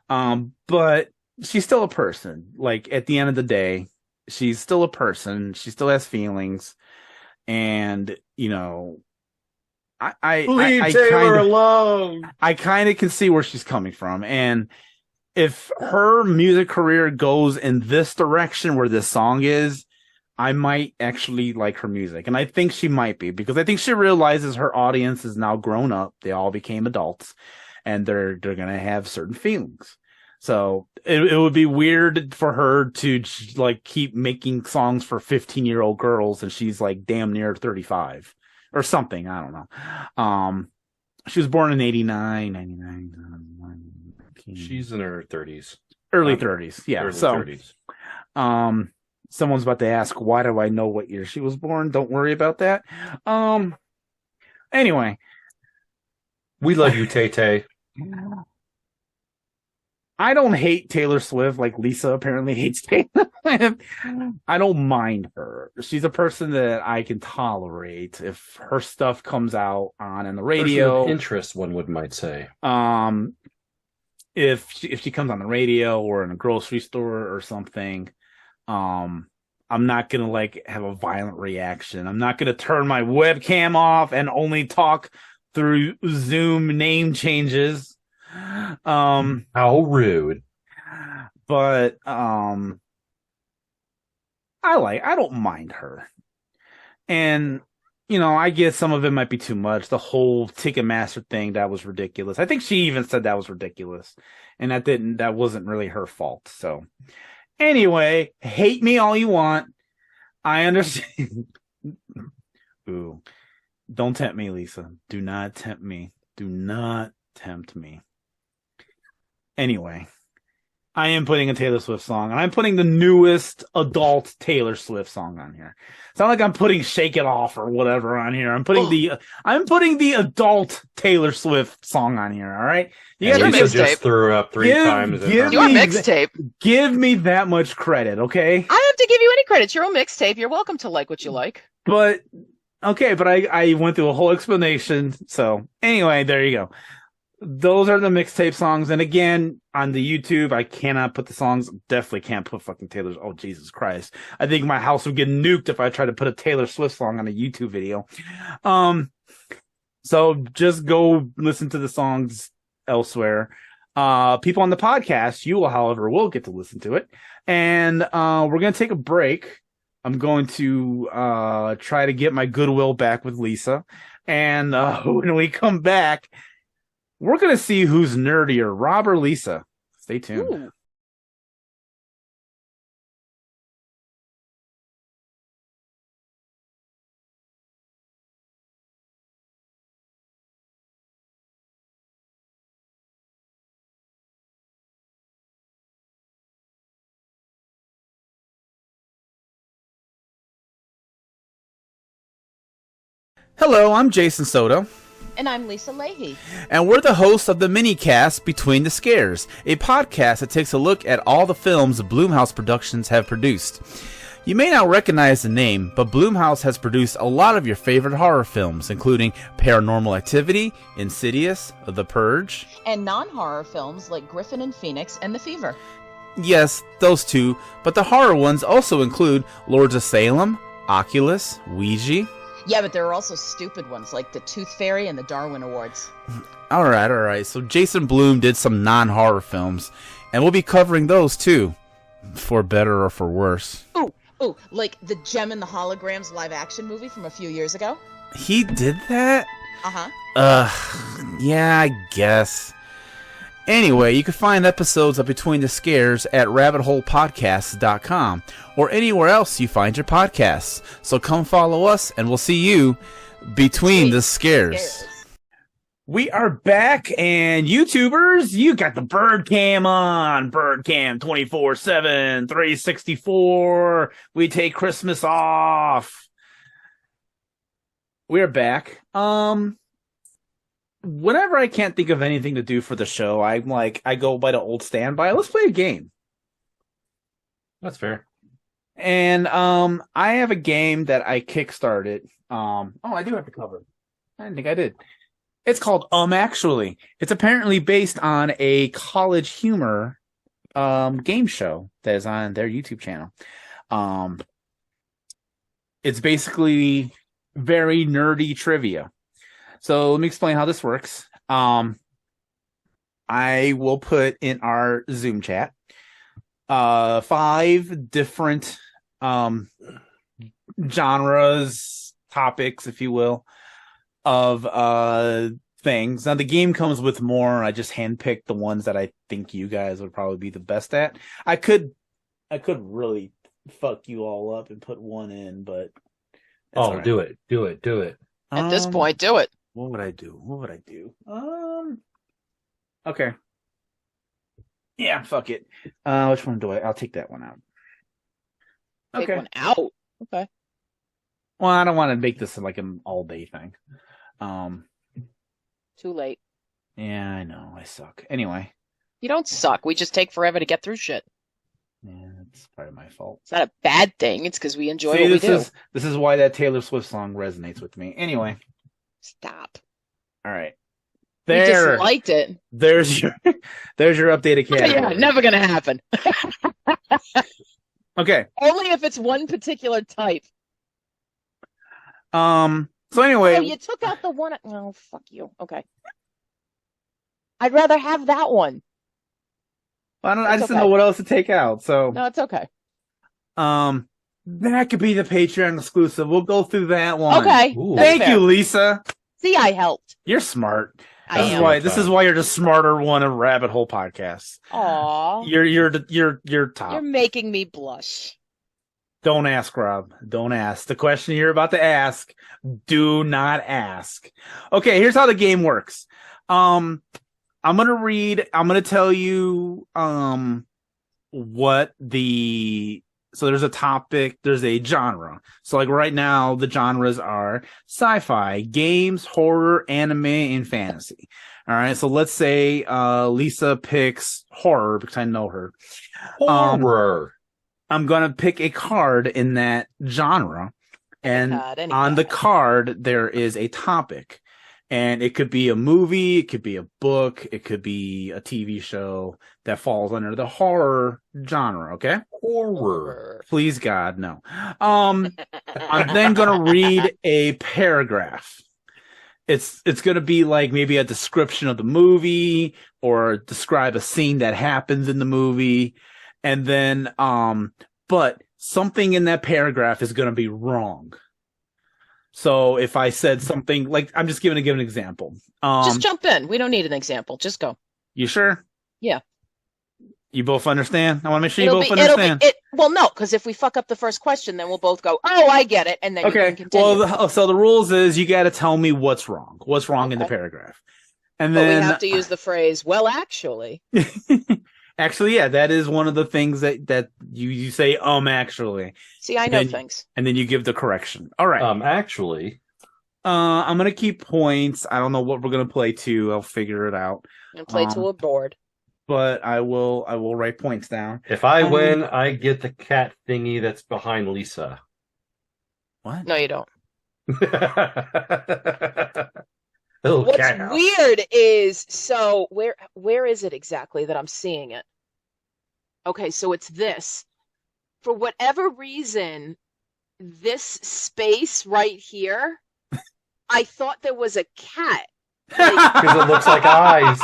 But she's still a person. Like, at the end of the day, she's still a person. She still has feelings, and Leave Taylor alone. I kind of can see where she's coming from, and if her music career goes in this direction where this song is, I might actually like her music. And I think she might be, because I think she realizes her audience is now grown up. They all became adults, and they're going to have certain feelings. So it would be weird for her to like keep making songs for 15-year-old girls, and she's like damn near 35 or something. I don't know. She was born in 89, 99. She's in her 30s. Early 30s. Yeah. Early 30s. Someone's about to ask, why do I know what year she was born? Don't worry about that. Anyway. We love you, Tay-Tay. I don't hate Taylor Swift like Lisa apparently hates Taylor Swift. I don't mind her. She's a person that I can tolerate if her stuff comes out on the radio. Interest, one might say. if she comes on the radio or in a grocery store or something, I'm not gonna like have a violent reaction. I'm not gonna turn my webcam off and only talk through Zoom name changes. How rude. But I don't mind her. And I guess some of it might be too much. The whole Ticketmaster thing, that was ridiculous. I think she even said that was ridiculous. And that wasn't really her fault. So anyway, hate me all you want. I understand. Ooh. Don't tempt me, Lisa. Do not tempt me. Do not tempt me. Anyway, I am putting a Taylor Swift song, and I'm putting the newest adult Taylor Swift song on here. It's not like I'm putting "Shake It Off" or whatever on here. I'm putting the adult Taylor Swift song on here. All right, you just threw up three times. Your mixtape. Give me that much credit, okay? I don't have to give you any credit. It's your own mixtape. You're welcome to like what you like. But I went through a whole explanation. So anyway, there you go. Those are the mixtape songs. And again, on the YouTube, I cannot put the songs. Definitely can't put fucking Taylor's. Oh, Jesus Christ. I think my house would get nuked if I tried to put a Taylor Swift song on a YouTube video. So just go listen to the songs elsewhere. People on the podcast, you will, however, will get to listen to it. And we're going to take a break. I'm going to try to get my goodwill back with Lisa. And when we come back, we're going to see who's nerdier, Rob or Lisa. Stay tuned. Ooh. Hello, I'm Jason Soto. And I'm Lisa Leahy. And we're the hosts of the minicast Between the Scares, a podcast that takes a look at all the films Blumhouse Productions have produced. You may not recognize the name, but Blumhouse has produced a lot of your favorite horror films, including Paranormal Activity, Insidious, The Purge, and non-horror films like Griffin and Phoenix and The Fever. Yes, those two, but the horror ones also include Lords of Salem, Oculus, Ouija. Yeah, but there are also stupid ones like The Tooth Fairy and the Darwin Awards. All right. So Jason Blum did some non-horror films, and we'll be covering those too, for better or for worse. Ooh, like the Gem and the Holograms live-action movie from a few years ago? He did that? Uh-huh. Yeah, I guess. Anyway, you can find episodes of Between the Scares at rabbitholepodcasts.com or anywhere else you find your podcasts. So come follow us and we'll see you Between the Scares. We are back, and YouTubers, you got the bird cam on. Bird cam 24/7, 364. We take Christmas off. We're back. Whenever I can't think of anything to do for the show, I go by the old standby. Let's play a game. That's fair. And I have a game that I kickstarted. I do have to cover. I didn't think I did. It's called Actually. It's apparently based on a College Humor game show that is on their YouTube channel. It's basically very nerdy trivia. So let me explain how this works. I will put in our Zoom chat 5 different genres, topics, if you will, of things. Now the game comes with more. I just handpicked the ones that I think you guys would probably be the best at. I could really fuck you all up and put one in, but right. Do it. At this point, do it. What would I do? Okay. Yeah, fuck it. Which one do I'll take that one out. Take one out? Okay. Well, I don't want to make this like an all-day thing. Too late. Yeah, I know. I suck. Anyway. You don't suck. We just take forever to get through shit. Yeah, that's part of my fault. It's not a bad thing. It's because we enjoy what we do. This is why that Taylor Swift song resonates with me. Anyway. Stop. All right. You There. disliked it. There's your updated category. Yeah, never gonna happen. Okay. Only if it's one particular type. So anyway, Oh, you took out the one. Oh, fuck you. Okay. I'd rather have that one. I just okay. didn't know what else to take out. So No, it's okay. that could be the Patreon exclusive. We'll go through that one. Okay. Ooh. That's Thank fair. you, Lisa. See, I helped. You're smart. I This is am. why this is why you're the smarter one of Rabbit Hole podcasts. Aw. You're top. You're making me blush. Don't ask, Rob. Don't ask. The question you're about to ask, do not ask. Okay, here's how the game works. I'm gonna tell you what so there's a topic, there's a genre. So like right now the genres are sci-fi, games, horror, anime, and fantasy. All right, so let's say Lisa picks horror because I know her. Horror. I'm gonna pick a card in that genre, and Any on the card. card there is a topic, and it could be a movie, it could be a book, it could be a TV show that falls under the horror genre. Okay, Horror. please God, no. I'm then gonna read a paragraph. It's gonna be like maybe a description of the movie or describe a scene that happens in the movie. And then, but something in that paragraph is going to be wrong. So if I said something like, I'm just giving an example. Just jump in. We don't need an example. Just go. You sure? Yeah. You both understand? I want to make sure you both understand. Well, no, because if we fuck up the first question, then we'll both go, oh, I get it. And then you Okay. can continue. Well, so the rules is you got to tell me what's wrong. What's wrong in the Okay. paragraph. And But then we have to use the phrase, well, actually. actually, yeah, that is one of the things that you say, actually. See, I know Then- things. And then you give the correction. All right. Actually, I'm gonna keep points. I don't know what we're gonna play to. I'll figure it out. And play to a board. But I will write points down. if I win, I get the cat thingy that's behind Lisa. What? No, you don't. Little What's cat house. weird is, so where is it exactly that I'm seeing it? Okay, so it's this. For whatever reason, this space right here, I thought there was a cat. Because it looks like eyes.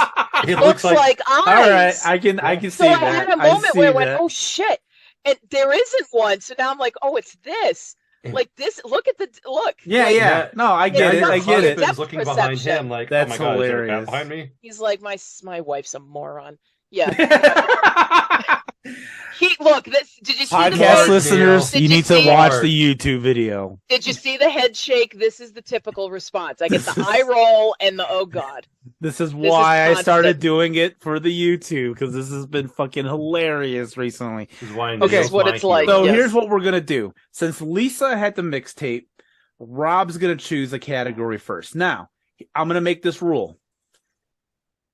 It Looks like eyes. All right, I can So see I that. had a moment see where I went, that. oh shit. And there isn't one. So now I'm like, oh, it's this. Like this, look at the look. Yeah, Like, yeah. No, I get Yeah, it. I your get it. Depth Looking behind perception. him like, That's oh my god, is there a cat hilarious. behind me? He's like, my wife's a moron. Yeah. Look, this did you see the Podcast head, listeners, Did you you need to see- watch the YouTube video. Did you see the head shake? This is the typical response. I get the eye roll and the oh god. This is is why I started constant. doing it for the YouTube, because this has been fucking hilarious recently. This is why Okay, This is what it's like. So Yes. here's what we're gonna do. Since Lisa had the mixtape, Rob's gonna choose a category first. Now, I'm gonna make this rule.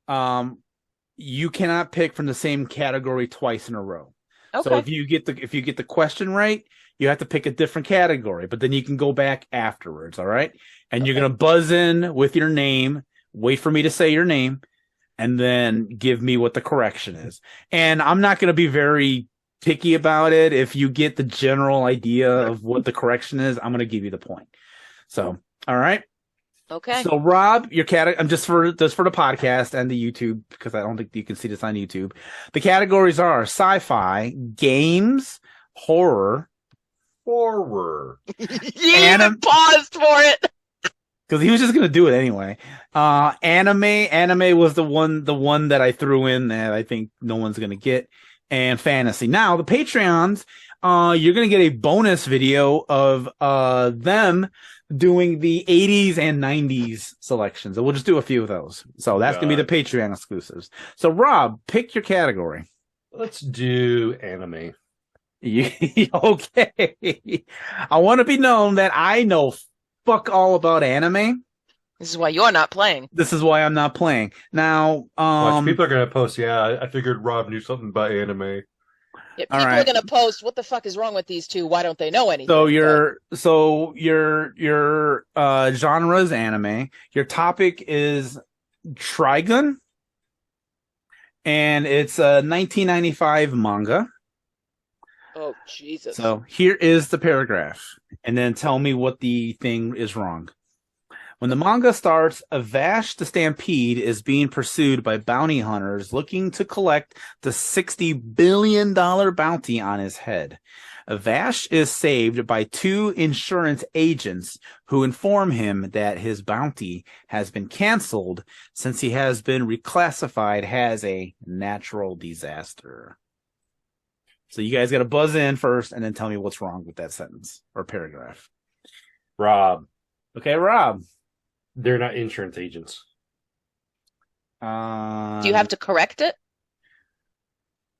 You cannot pick from the same category twice in a row. Okay. So if you get the question right, you have to pick a different category, but then you can go back afterwards, all right? And you're Okay. gonna buzz in with your name, wait for me to say your name, and then give me what the correction is. And I'm not gonna be very picky about it. If you get the general idea of what the correction is, I'm gonna give you the point. So, all right. Okay. So Rob, your I'm just for the podcast and the YouTube, because I don't think you can see this on YouTube. The categories are sci-fi, games, horror, you Anim- even paused for it. because he was just gonna do it anyway. Anime was the one that I threw in that I think no one's gonna get, and fantasy. Now the Patreons, you're gonna get a bonus video of them doing the 80s and 90s selections, and we'll just do a few of those. So that's gonna be the Patreon exclusives. So Rob, pick your category. Let's do anime. Okay. I want to be known that I know fuck all about anime. This is why you're not playing. This is why I'm not playing. Now, Watch, people are gonna post. Yeah, I figured Rob knew something about anime. Yeah, All people right. are gonna post, what the fuck is wrong with these two? Why don't they know anything? so your genre is anime. Your topic is Trigun. And it's a 1995 manga. Oh, Jesus. So here is the paragraph. And then tell me what the thing is wrong. When the manga starts, Avash the Stampede is being pursued by bounty hunters looking to collect the $60 billion bounty on his head. Avash is saved by two insurance agents who inform him that his bounty has been canceled since he has been reclassified as a natural disaster. So you guys got to buzz in first and then tell me what's wrong with that sentence or paragraph. Rob. Okay, Rob. They're not insurance agents. Do you have to correct it?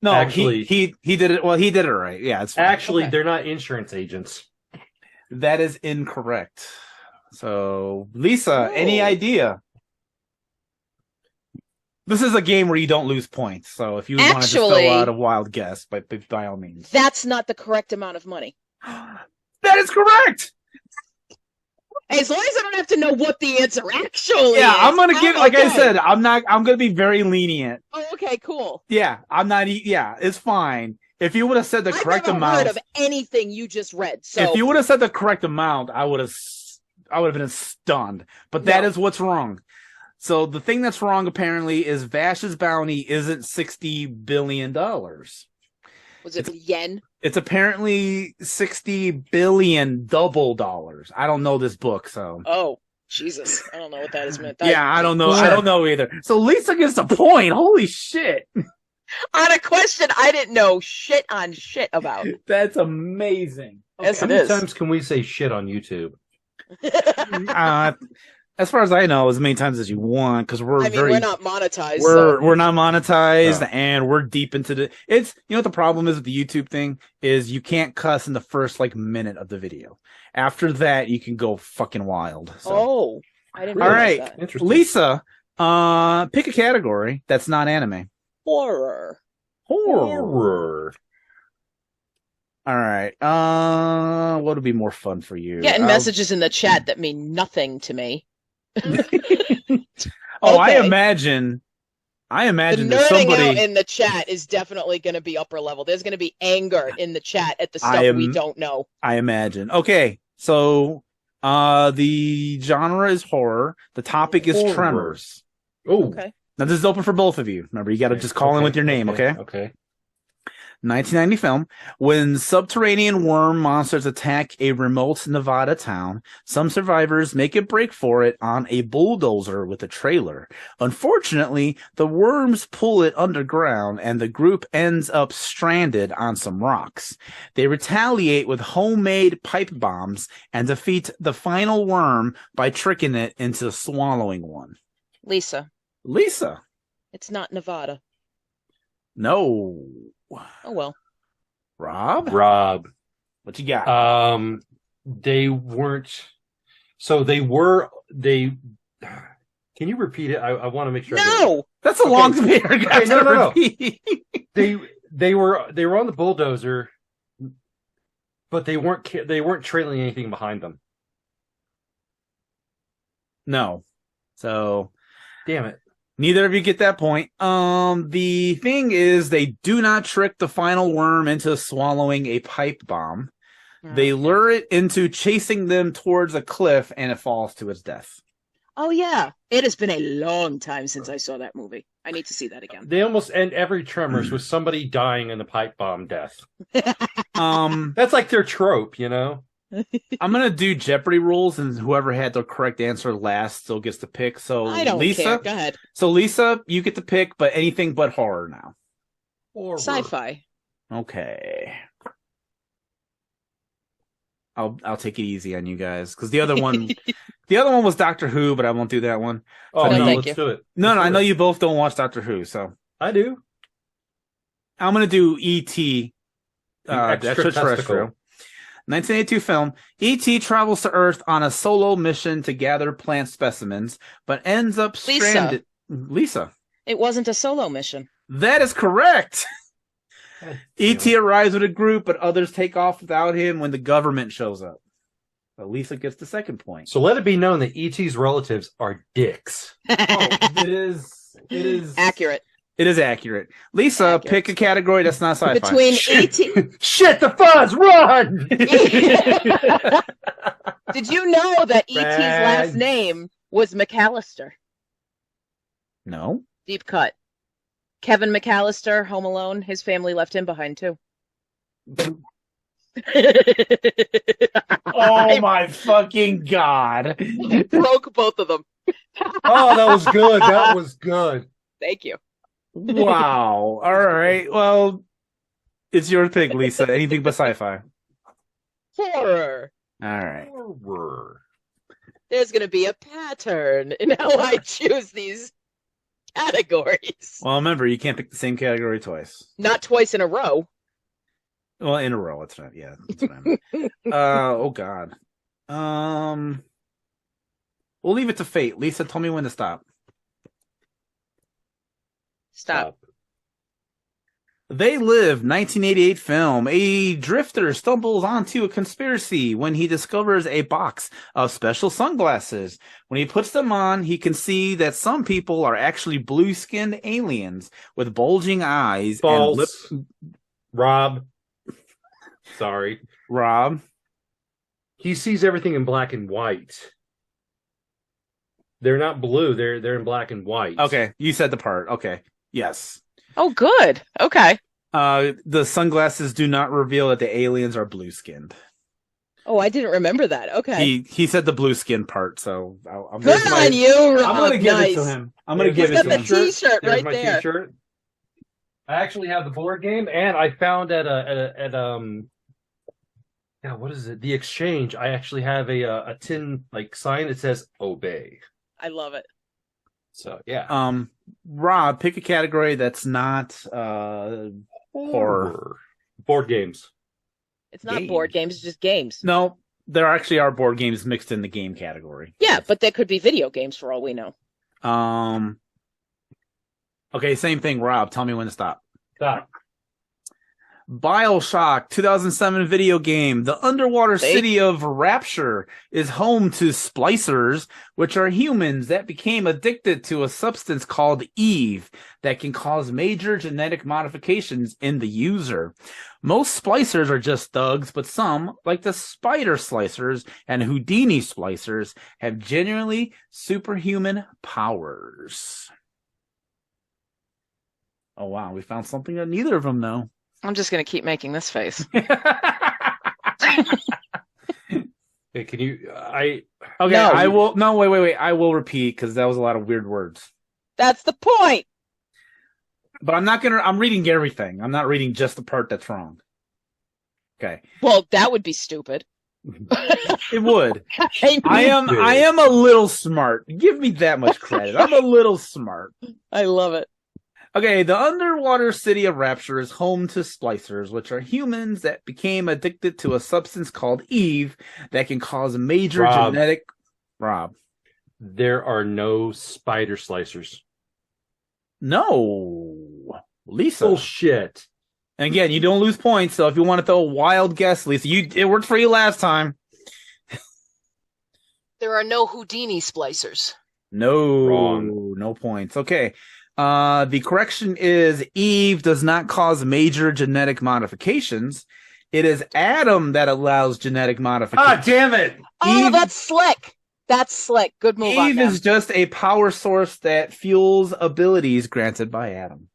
No, Actually, he did it. Well, he did it right. Yeah, it's fine. Actually, Okay. they're not insurance agents. That is incorrect. So, Lisa, any Oh. idea? This is a game where you don't lose points. So, if you want to just Actually- throw out a wild guess, by all means. That's not the correct amount of money. That is correct. As long as I don't have to know what the answer actually Yeah, is. I'm gonna give. Like I okay. said, I'm gonna be very lenient. Oh, okay, cool. Yeah, I'm not. Yeah, it's fine. If you would have said the I've correct never amount, heard of anything you just read. So if you would have said the correct amount, I would have been stunned. But that No. is what's wrong. So the thing that's wrong apparently is Vash's bounty isn't $60 billion. was it yen? It's apparently 60 billion double dollars. I don't know this book, so Oh, Jesus. I don't know what that is meant. yeah, I don't know. I don't know either. So Lisa gets a point. Holy shit. On a question I didn't know shit on shit about. That's amazing. Yes, How it many is. times can we say shit on YouTube? As far as I know, as many times as you want, because we're I mean, very we're not monetized. we're not monetized, No. and we're deep into the. It's what the problem is with the YouTube thing is you can't cuss in the first minute of the video. After that, you can go fucking wild. So. Oh, I didn't All realize right, that. Interesting. Lisa, pick a category that's not anime. Horror. Horror. All right. What would be more fun for you? Getting I'll- messages in the chat that mean nothing to me. Oh, I Okay. imagine The there's nerding somebody. out in the chat is definitely going to be upper level. There's going to be anger in the chat at the I stuff am- we don't know. I imagine. Okay, so the genre is horror. The topic is Horror. Tremors. Oh. Okay. Now this is open for both of you. Remember, you got to just call in with your name, okay? Okay. 1990 film. When subterranean worm monsters attack a remote Nevada town, some survivors make a break for it on a bulldozer with a trailer. Unfortunately, the worms pull it underground and the group ends up stranded on some rocks. They retaliate with homemade pipe bombs and defeat the final worm by tricking it into swallowing one. Lisa, Lisa. it's not Nevada. No. Oh, well. Rob? Rob. What you got? They weren't. So they were. They. Can you repeat it? I want to make sure. I get it. No! That's a okay. long paragraph. Okay, no, to no, no. repeat. They were on the bulldozer, but they weren't trailing anything behind them. No. So Damn it. neither of you get that point. The thing is they do not trick the final worm into swallowing a pipe bomb. They lure it into chasing them towards a cliff and it falls to its death. Oh, yeah. It has been a long time since I saw that movie. I need to see that again. They almost end every Tremors with somebody dying in a pipe bomb death. Um, That's like their trope, you know? I'm gonna do Jeopardy rules, and whoever had the correct answer last still gets to pick. So I don't Lisa, care. Go ahead. so Lisa, you get to pick, but anything but horror now. Horror. Sci-fi. Okay. I'll take it easy on you guys because the other one was Doctor Who, but I won't do that one. Oh, No, no, thank let's you. do it. No, Let's I do know it. you both don't watch Doctor Who, so I do. I'm gonna do E.T. Extraterrestrial. 1982 film. E.T. travels to Earth on a solo mission to gather plant specimens, but ends up Lisa. stranded. Lisa. It wasn't a solo mission. That is correct. God damn E.T. it. arrives with a group, but others take off without him when the government shows up. Lisa gets the second point. So let it be known that E.T.'s relatives are dicks. It is Accurate. It is accurate. Lisa, Accurate. pick a category that's not sci-fi. Between Shit. 18. Shit, the fuzz, run! Did you know that E.T.'s last Brad. name was McAllister? No. Deep cut. Kevin McAllister, Home Alone. His family left him behind too. Oh my fucking god. Broke both of them. Oh, that was good. That was good. Thank you. Wow. All right. Well, it's your pick, Lisa. Anything but sci-fi. Horror. All right. Horror. There's going to be a pattern in how I choose these categories. Well, remember, you can't pick the same category twice. Not twice in a row. Well, in a row. It's not. Yeah. That's what I meant. Oh god. We'll leave it to fate. Lisa, tell me when to stop. Stop. They Live, 1988 film. A drifter stumbles onto a conspiracy when he discovers a box of special sunglasses. When he puts them on, he can see that some people are actually blue-skinned aliens with bulging eyes and lips. False. Rob. Sorry. Rob. He sees everything in black and white. They're not blue. They're in black and white. Okay, you said the part. Okay. Yes. Oh, good. Okay. The sunglasses do not reveal that the aliens are blue-skinned. Oh, I didn't remember that. Okay. He said the blue-skin part, so I'm Good on you, Rob. I'm going to give Nice. it to him. I'm going to give He's it got to the him. T-shirt There's right my there. T-shirt. I actually have the board game, and I found at what is it? The Exchange. I actually have a tin sign that says "Obey." I love it. So yeah. Rob, pick a category that's not horror. Board games. It's not board games, it's just games. No, there actually are board games mixed in the game category. Yeah, but there could be video games for all we know. Okay, same thing, Rob. Tell me when to stop. Stop. BioShock 2007 video game. The underwater city of Rapture is home to splicers, which are humans that became addicted to a substance called Eve that can cause major genetic modifications in the user. Most splicers are just thugs, but some, like the spider slicers and Houdini splicers, have genuinely superhuman powers. Oh wow, we found something that neither of them know. I'm just going to keep making this face. Hey, can you? Okay, No. I will. No, wait. I will repeat because that was a lot of weird words. That's the point. But I'm not gonna. I'm reading everything. I'm not reading just the part that's wrong. Okay. Well, that would be stupid. It would. I am Dude. I am a little smart. Give me that much credit. I'm a little smart. I love it. Okay, the underwater city of Rapture is home to splicers, which are humans that became addicted to a substance called Eve that can cause major genetic. Rob. There are no spider slicers. No. Lisa. Bullshit. And again, you don't lose points, so if you want to throw a wild guess, Lisa, it worked for you last time. There are no Houdini splicers. No. Wrong. No points. Okay. The correction is Eve does not cause major genetic modifications. It is Adam that allows genetic modification. Ah, damn it! Oh, Eve- that's slick. That's slick. Good move on Eve them. is just a power source that fuels abilities granted by Adam.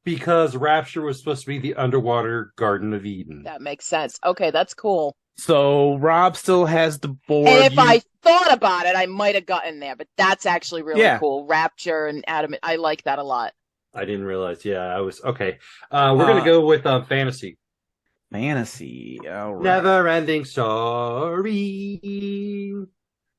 Because Rapture was supposed to be the underwater Garden of Eden. That makes sense. Okay, that's cool. So Rob still has the board. And if I thought about it, I might have gotten there, but that's actually really Yeah. cool. Rapture and Adam, I like that a lot. I didn't realize. Yeah, I was okay. We're gonna go with fantasy. Fantasy. All right. Never ending story.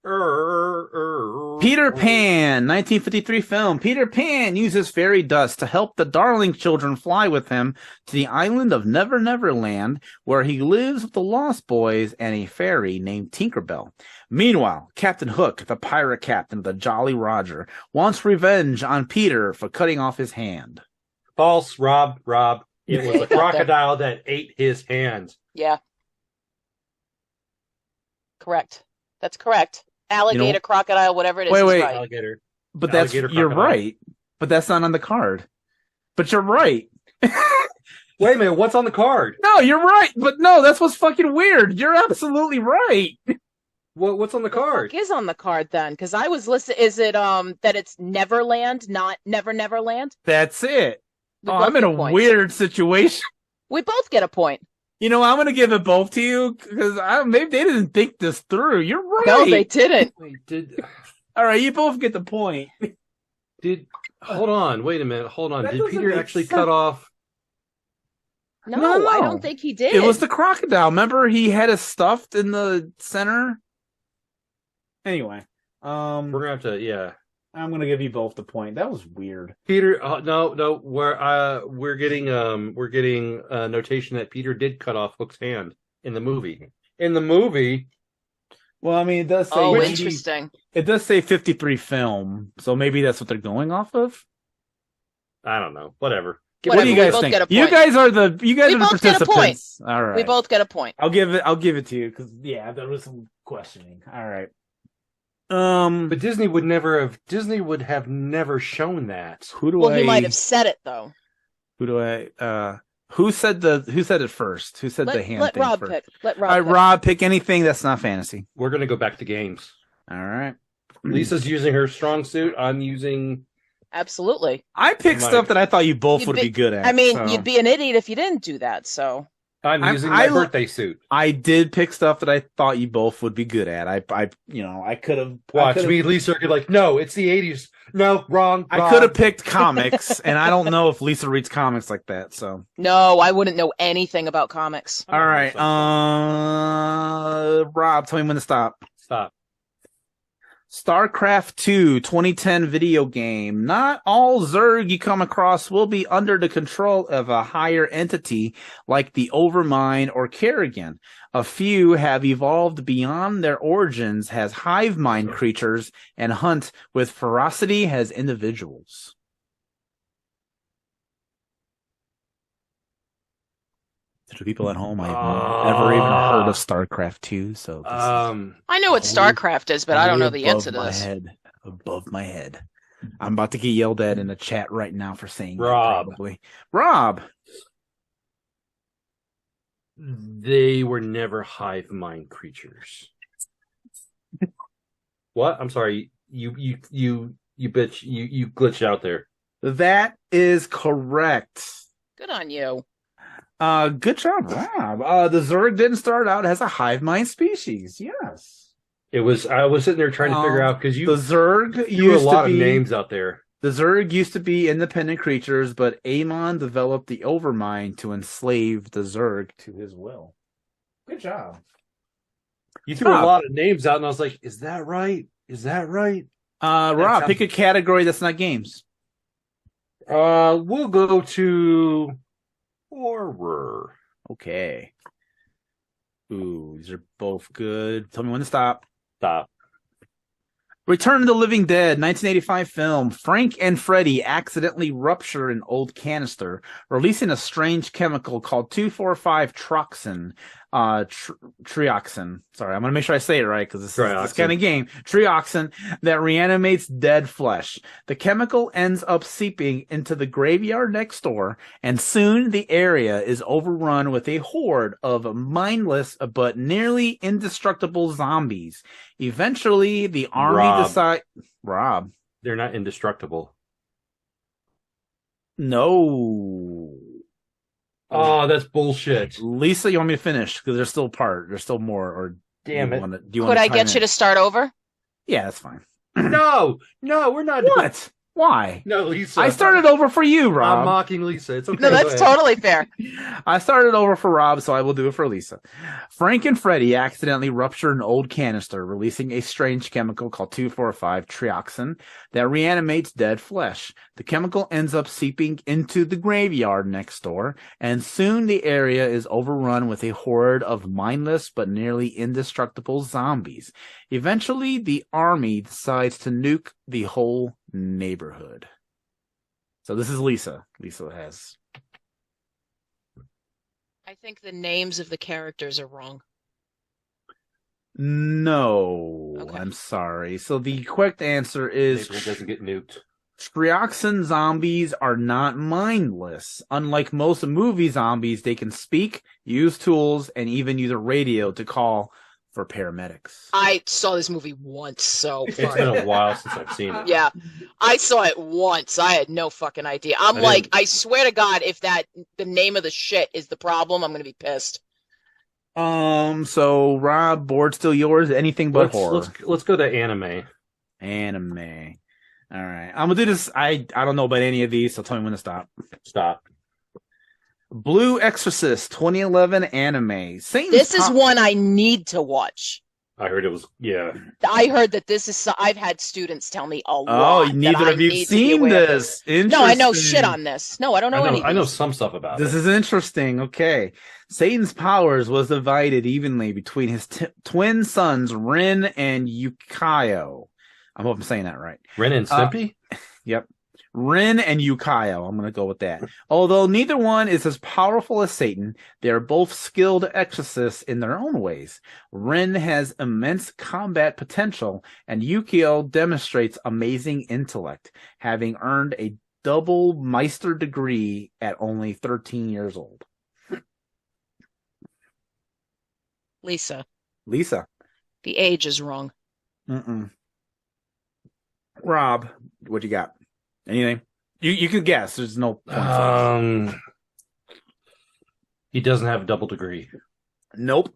Peter Pan, 1953 film. Peter Pan uses fairy dust to help the Darling children fly with him to the island of Never Never Land, where he lives with the Lost Boys and a fairy named Tinkerbell. Meanwhile, Captain Hook, the pirate captain of the Jolly Roger, wants revenge on Peter for cutting off his hand. False, Rob. It was a crocodile that ate his hand. Yeah. Correct. That's correct. Alligator, crocodile, whatever it is. Wait, is wait. right. Alligator. But Alligator, you're crocodile. right. But that's not on the card. But you're right. Wait a minute, what's on the card? No, you're right. But no, that's what's fucking weird. You're absolutely right. What's on the card? What is on the card then? Because I was listening. Is it that it's Neverland, not Neverland? That's it. We Oh, both I'm in get a points. weird situation. We both get a point. You know, I'm gonna give it both to you because maybe they didn't think this through. You're right. No, they didn't. Wait, All right, you both get the point. hold on, wait a minute, hold on. That Did doesn't Peter make actually sense. cut off? No, I No. don't think he did. It was the crocodile. Remember, he had it stuffed in the center. Anyway, We're gonna have to, yeah. I'm gonna give you both the point. That was weird. Peter, no, we're getting a notation that Peter did cut off Hook's hand in the movie. In the movie, Well, I mean, it does say Oh, 80 interesting. It does say 53 film, so maybe that's what they're going off of. I don't know, whatever. What do you We guys both think? get a You point. guys are the We participants. both get a point. All right, We both get a point. I'll give it to you because there was some questioning. All right. But Disney would have never shown that. Who do Well, I? he might have said it though. Who do I? Who said it first? Who said the hand Let thing Rob first? pick. Let All Rob. right, pick. Rob, pick anything that's not fantasy. We're gonna go back to games. All right. Lisa's using her strong suit. I'm using. Absolutely. I picked Mike. stuff that I thought you both You'd would be- be good at. I mean, so. you'd be an idiot if you didn't do that. So I'm I'm- using I my lo- birthday suit. I did pick stuff that I thought you both would be good at. I could have Watch me, Lisa. Could like, no, it's the '80s. No, wrong. I could have picked comics, and I don't know if Lisa reads comics like that. So, no, I wouldn't know anything about comics. all right, Rob, tell me when to stop. Stop. StarCraft 2 2010 video game. Not all Zerg you come across will be under the control of a higher entity like the Overmind or Kerrigan. A few have evolved beyond their origins as hive mind creatures and hunt with ferocity as individuals. To the people at home, I've never even heard of StarCraft 2, so this is I know what StarCraft is, but I don't know the answer to above my this. head, above my head. I'm about to get yelled at in the chat right now for saying that, Rob. probably. Rob, They were never hive mind creatures. What? I'm sorry. You bitch. You glitched out there. that is correct. Good on you. Good job, Rob. The Zerg didn't start out as a hive mind species. Yes. It was. I was sitting there trying to figure out because The you Zerg threw a used lot to of be names out there. The Zerg used to be independent creatures, but Amon developed the Overmind to enslave the Zerg to his will. Good job. You threw Rob. a lot of names out, and I was like, "Is that right? Is that right?" Rob, sounds- pick a category that's not games. We'll go to horror. Okay. Ooh, these are both good. Tell me when to stop. Stop. Return of the Living Dead, 1985 film. Frank and Freddy accidentally rupture an old canister, releasing a strange chemical called 2,4,5-trioxin. Trioxin. Sorry, I'm going to make sure I say it right because this is this kind of game. Trioxin that reanimates dead flesh. The chemical ends up seeping into the graveyard next door, and soon the area is overrun with a horde of mindless but nearly indestructible zombies. Eventually, the army decide. Rob, They're not indestructible. no. Oh, that's bullshit. Lisa, you want me to finish? Because there's still There's still more. Or Damn it. do you Could I get you to start over? Yeah, that's fine. No, we're not. What? Why? No, Lisa. I started over for you, I'm Rob. mocking Lisa. It's okay. No, Go that's ahead. totally fair. I started over for Rob, so I will do it for Lisa. Frank and Freddy accidentally rupture an old canister, releasing a strange chemical called 2,4,5-trioxin that reanimates dead flesh. The chemical ends up seeping into the graveyard next door, and soon the area is overrun with a horde of mindless but nearly indestructible zombies. Eventually, the army decides to nuke the whole neighborhood. So this is Lisa. Lisa has. I think the names of the characters are wrong. No, Okay. I'm sorry. So the correct answer is April doesn't get nuked. Trioxin zombies are not mindless. Unlike most movie zombies, they can speak, use tools, and even use a radio to call for paramedics. I saw this movie once, so It's been a while since I've seen it. yeah, I saw it once. I had no fucking idea. I'm like, I swear to God, if the name of the shit is the problem, I'm gonna be pissed. So Rob, board still yours. Anything but horror. Let's go to anime. Anime. All right, I'm gonna do this. I don't know about any of these, so tell me when to stop. Stop. Blue Exorcist 2011 anime. Satan's This is one I need to watch. I heard it was, yeah. I heard that this is. I've had students tell me a lot. Oh, that neither I of you need to be seen aware of this. No, I know Interesting. shit on this. No, I don't know anything. I know some stuff about This it. is interesting. Okay. Satan's powers was divided evenly between his twin sons, Rin and Yukio. I hope I'm saying that right. Ren and Stimpy? Yep. Rin and Yukio. I'm going to go with that. Although neither one is as powerful as Satan, they are both skilled exorcists in their own ways. Rin has immense combat potential, and Yukio demonstrates amazing intellect, having earned a double Meister degree at only 13 years old. Lisa, Lisa. the age is wrong. Mm-mm. Rob, what you got? Anything? You can guess. There's no point. He doesn't have a double degree. Nope.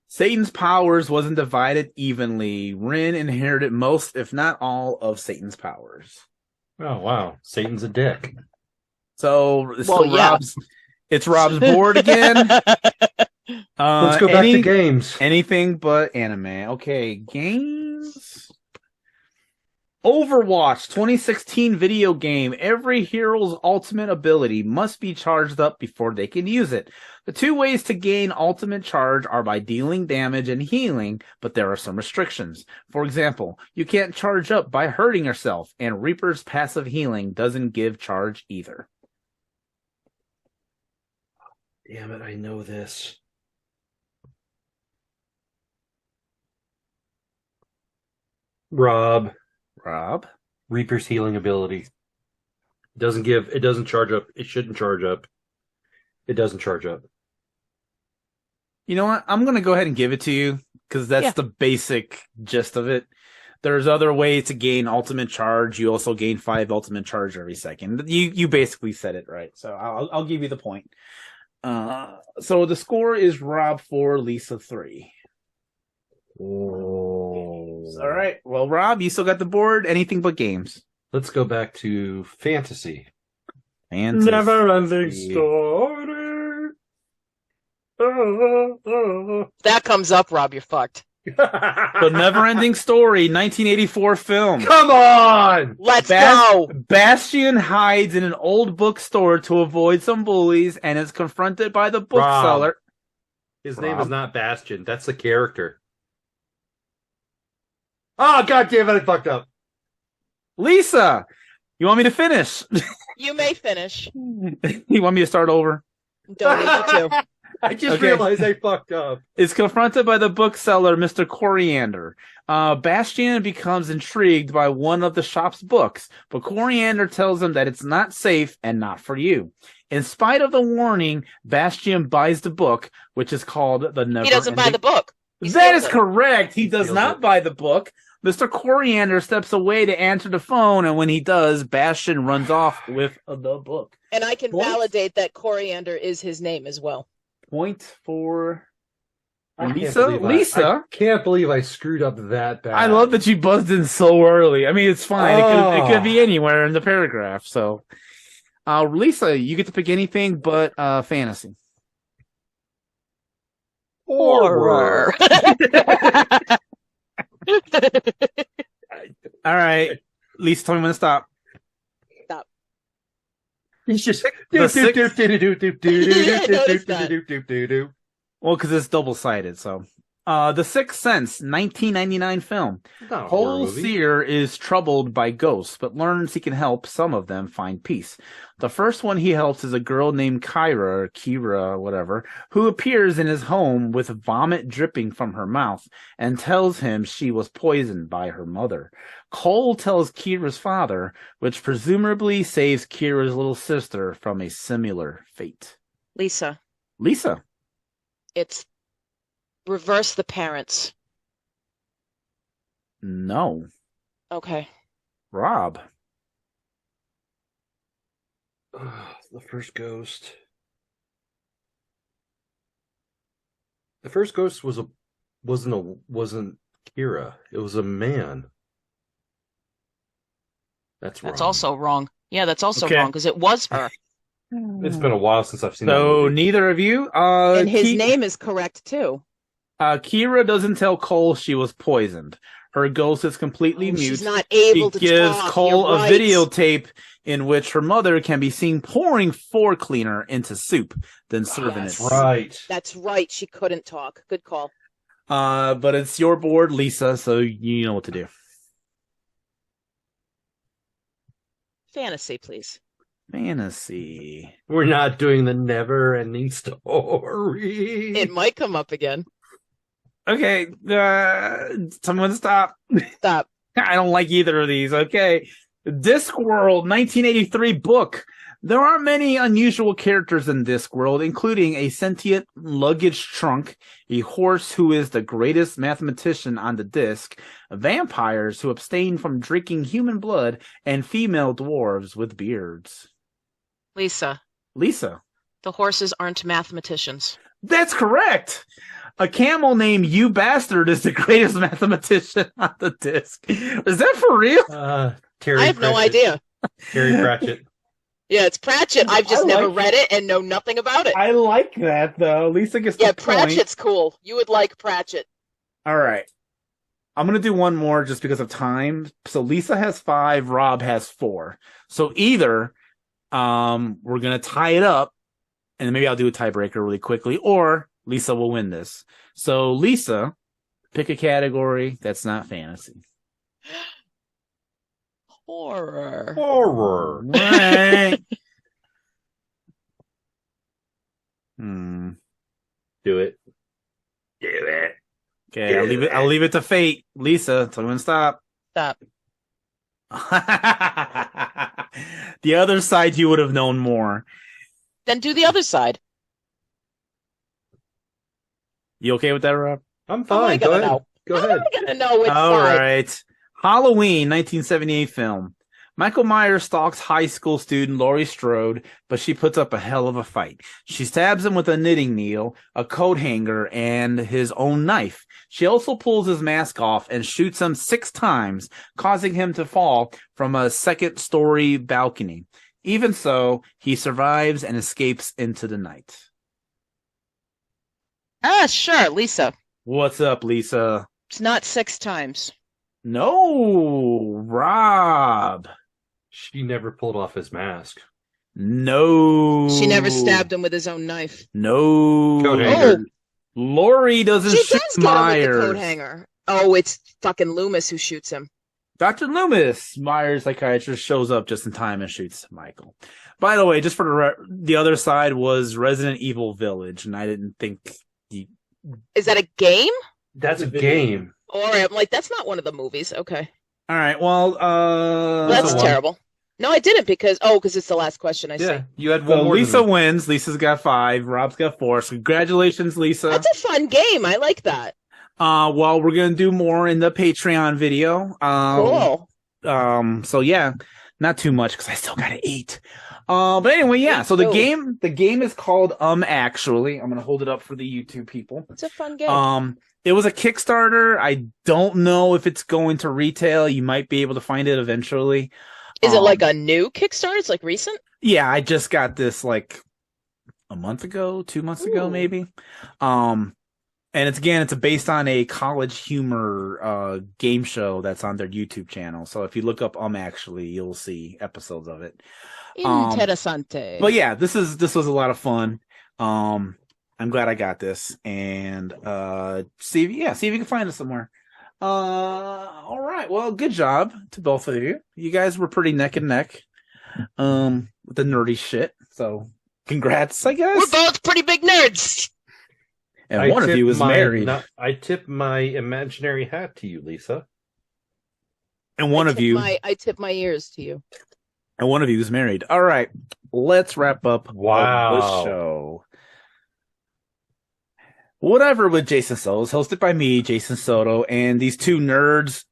Satan's powers wasn't divided evenly. Rin inherited most, if not all, of Satan's powers. Oh, wow. Satan's a dick. So, yeah. It's Rob's board again. Let's go back to games. Anything but anime. Okay, games. Overwatch 2016 video game. Every hero's ultimate ability must be charged up before they can use it. The two ways to gain ultimate charge are by dealing damage and healing, but there are some restrictions. For example, you can't charge up by hurting yourself, and Reaper's passive healing doesn't give charge either. Damn it, I know this. Rob. Reaper's healing ability. It doesn't charge up. It shouldn't charge up. It doesn't charge up. You know what? I'm going to go ahead and give it to you because that's the basic gist of it. There's other ways to gain ultimate charge. You also gain 5 ultimate charge every second. You basically said it right. So I'll give you the point. So the score is Rob 4, Lisa 3. Oh. All right. Well, Rob, you still got the board. Anything but games. Let's go back to fantasy. Never-ending story. That comes up, Rob, you're fucked. The Never-Ending Story, 1984 film. Come on! Let's go! Bastian hides in an old bookstore to avoid some bullies and is confronted by the bookseller. His name is not Bastian. That's the character. Oh, God damn it, I fucked up. Lisa, you want me to finish? You may finish. You want me to start over? Don't need you to. I just realized I fucked up. Is confronted by the bookseller, Mr. Coriander. Bastian becomes intrigued by one of the shop's books, but Coriander tells him that it's not safe and not for you. In spite of the warning, Bastian buys the book, which is called The Never. He doesn't buy the book. That is correct. He does not buy the book. Mr. Coriander steps away to answer the phone, and when he does, Bastian runs off with the book. And I can validate that Coriander is his name as well. Point for Lisa. I can't believe I screwed up that bad. I love that you buzzed in so early. I mean, it's fine. It could be anywhere in the paragraph. So, Lisa, you get to pick anything but fantasy. Horror. All right. Lisa, tell me when to stop. Stop. He's just Well, do. because it's double-sided, so. The Sixth Sense, 1999 film. Not a horror Cole movie. Sear is troubled by ghosts, but learns he can help some of them find peace. The first one he helps is a girl named Kira, whatever, who appears in his home with vomit dripping from her mouth and tells him she was poisoned by her mother. Cole tells Kira's father, which presumably saves Kira's little sister from a similar fate. Lisa, Lisa. it's Reverse the Parents. No. Okay. Rob. The first ghost. The first ghost wasn't Kira. It was a man. That's wrong. That's also wrong. Yeah, that's also Okay. wrong because it was her. It's been a while since I've seen that So movie. neither of you. And his name is correct too. Kira doesn't tell Cole she was poisoned. Her ghost is completely mute. She's not able She to gives talk. Cole You're a right. videotape in which her mother can be seen pouring floor cleaner into soup, then serving That's it. right. That's right. She couldn't talk. Good call. But it's your board, Lisa, so you know what to do. Fantasy, please. Fantasy. We're not doing the never-ending story. It might come up again. Okay, someone stop. Stop. I don't like either of these. Okay. Discworld 1983 book. There are many unusual characters in Discworld, including a sentient luggage trunk, a horse who is the greatest mathematician on the disc, vampires who abstain from drinking human blood, and female dwarves with beards. Lisa, Lisa. the horses aren't mathematicians. That's correct. A camel named You Bastard is the greatest mathematician on the disc. Is that for real? Terry I have no Pratchett. idea. Terry Pratchett. Yeah, it's Pratchett. I've just I never like read it and know nothing about it. I like that, though. Lisa gets the Yeah, point. Pratchett's cool. You would like Pratchett. All right. I'm going to do one more just because of time. So Lisa has 5, Rob has 4. So either we're going to tie it up, and maybe I'll do a tiebreaker really quickly, or Lisa will win this. So Lisa, pick a category that's not fantasy. Horror. Horror. Right. Hmm. Do it. Do it. Okay, I'll leave it to fate. Lisa, tell me when to stop. Stop. The other side you would have known more. Then do the other side. You okay with that, Rob? I'm How am I fine. Go gonna ahead. know? Go How ahead. am I gonna know which All side? right. Halloween, 1978 film. Michael Myers stalks high school student Laurie Strode, but she puts up a hell of a fight. She stabs him with a knitting needle, a coat hanger, and his own knife. She also pulls his mask off and shoots him 6 times, causing him to fall from a second-story balcony. Even so, he survives and escapes into the night. Ah, sure, Lisa. What's up, Lisa? It's not 6 times. No, Rob. She never pulled off his mask. No. She never stabbed him with his own knife. No. Coat hanger. Lori doesn't She shoot does get him with the Myers. coat hanger. Oh, it's fucking Loomis who shoots him. Dr. Loomis, Myers psychiatrist, shows up just in time and shoots Michael. By the way, just for the other side was Resident Evil Village, and I didn't think. Is that a game? That's a game. Or I'm like, that's not one of the movies. Okay. All right, well, That's the one. terrible. No, I didn't because it's the last question I see. Yeah, you had one so more. Lisa than me. wins. Lisa's got 5. Rob's got 4. So congratulations, Lisa. That's a fun game. I like that. Well, we're gonna do more in the Patreon video. Cool. So yeah, not too much because I still got to eat. But anyway, yeah. So the game is called Actually. I'm gonna hold it up for the YouTube people. It's a fun game. It was a Kickstarter. I don't know if it's going to retail. You might be able to find it eventually. Is it like a new Kickstarter? It's like recent? Yeah, I just got this like a month ago, 2 months ago, Ooh. maybe. And it's based on a college humor game show that's on their YouTube channel. So if you look up Actually, you'll see episodes of it. Interessante. But yeah, this was a lot of fun. I'm glad I got this. And see if you can find us somewhere. All right. Well, good job to both of you. You guys were pretty neck and neck with the nerdy shit. So congrats, I guess. We're both pretty big nerds. And one of you is married. I tip my imaginary hat to you, Lisa. And one of you I tip my ears to you. And one of you is married. All right. Let's wrap up the show. Whatever with Jason Soto is hosted by me, Jason Soto, and these two nerds,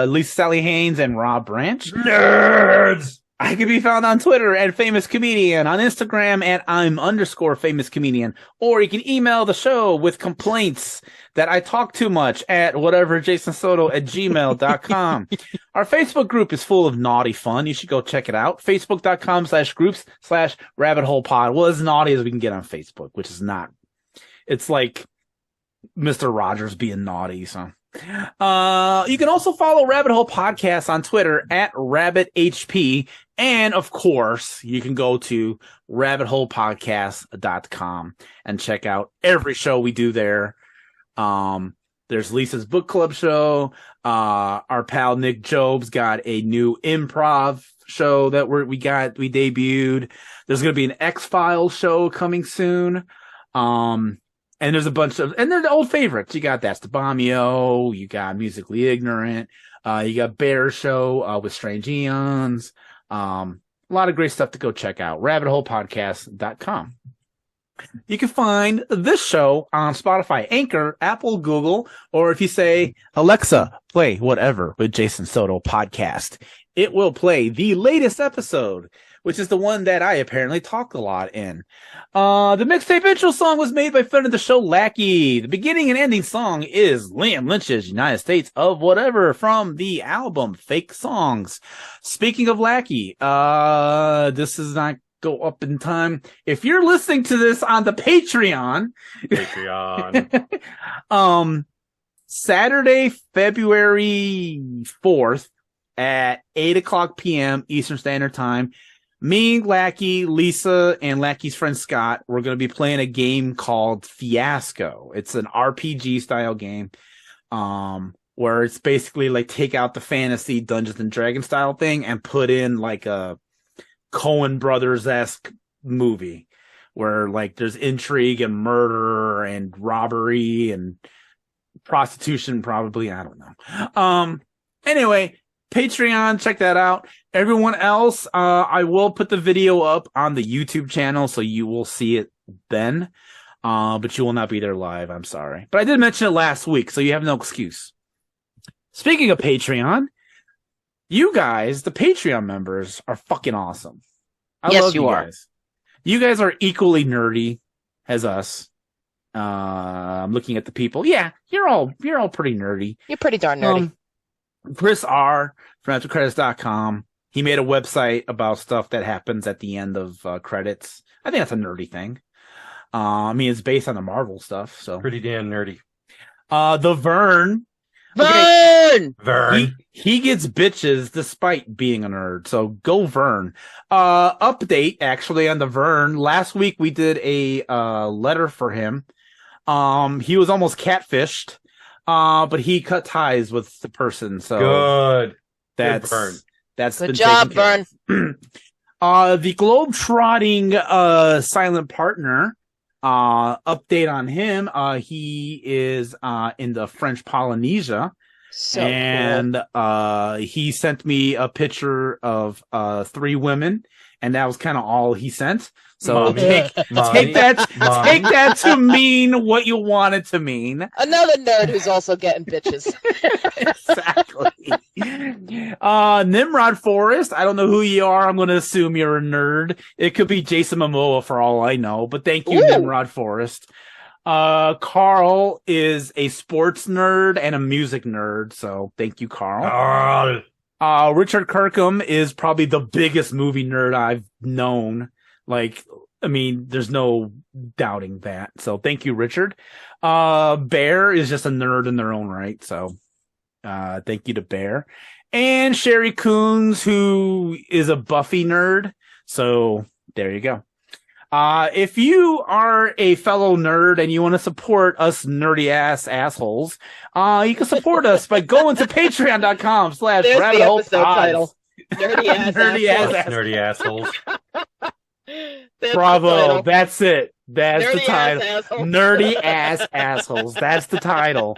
Lisa Sally Haynes and Rob Branch. Nerds! I can be found on Twitter at Famous Comedian, on Instagram at I'm_Famous Comedian, or you can email the show with complaints that I talk too much at whateverjasonsoto@gmail.com. Our Facebook group is full of naughty fun. You should go check it out. Facebook.com/groups/rabbitholepod. Well, as naughty as we can get on Facebook, which is not. It's like Mr. Rogers being naughty, so. You can also follow Rabbit Hole Podcast on Twitter at RabbitHP. And of course, you can go to rabbitholepodcast.com and check out every show we do there. There's Lisa's book club show. Our pal Nick Job's got a new improv show that we debuted. There's going to be an X-Files show coming soon. And there's a bunch of, and they're the old favorites. You got That's the Bombio, you got Musically Ignorant, you got Bear Show with Strange Eons. A lot of great stuff to go check out. RabbitHolePodcast.com. You can find this show on Spotify, Anchor, Apple, Google, or if you say, Alexa, play Whatever with Jason Soto podcast, it will play the latest episode, which is the one that I apparently talk a lot in. The mixtape intro song was made by friend of the show, Lackey. The beginning and ending song is Liam Lynch's United States of Whatever from the album Fake Songs. Speaking of Lackey, this does not go up in time. If you're listening to this on the Patreon. Saturday, February 4th at 8:00 p.m. Eastern Standard Time, me, Lackey, Lisa, and Lackey's friend Scott, we're going to be playing a game called Fiasco. It's an RPG style game, where it's basically like take out the fantasy Dungeons and Dragons style thing and put in like a Coen Brothers-esque movie where like there's intrigue and murder and robbery and prostitution, probably. I don't know. Anyway, Patreon, check that out. Everyone else, I will put the video up on the YouTube channel, so you will see it then. But you will not be there live. I'm sorry. But I did mention it last week, so you have no excuse. Speaking of Patreon, you guys, the Patreon members, are fucking awesome. I love you guys. You guys are equally nerdy as us. I'm looking at the people. Yeah, you're all pretty nerdy. You're pretty darn nerdy. Chris R. from AfterCredits.com. He made a website about stuff that happens at the end of credits. I think that's a nerdy thing. I mean, it's based on the Marvel stuff, so pretty damn nerdy. The Vern. Vern! Vern. He gets bitches despite being a nerd, so go Vern. Update, actually, on the Vern. Last week we did a letter for him. He was almost catfished. But he cut ties with the person, so good. That's Vern. That's good been job, Vern. The globe-trotting silent partner. Update on him. He is in the French Polynesia, So cool. He sent me a picture of 3 women, and that was kind of all he sent. So take that to mean what you want it to mean. Another nerd who's also getting bitches. Exactly. Nimrod Forrest, I don't know who you are. I'm going to assume you're a nerd. It could be Jason Momoa for all I know, but thank you, Nimrod Forrest. Carl is a sports nerd and a music nerd, so thank you, Carl. Richard Kirkham is probably the biggest movie nerd I've known. Like, I mean, there's no doubting that. So thank you, Richard. Bear is just a nerd in their own right. So thank you to Bear. And Sherry Coons, who is a Buffy nerd. So there you go. If you are a fellow nerd and you want to support us nerdy ass assholes, you can support us by going to patreon.com/rabbit There's the hole episode pods. title. Nerdy ass Nerdy assholes. ass Nerdy assholes. That's the Bravo. title. That's it. That's the Nerdy title. ass assholes. Nerdy ass assholes. That's the title.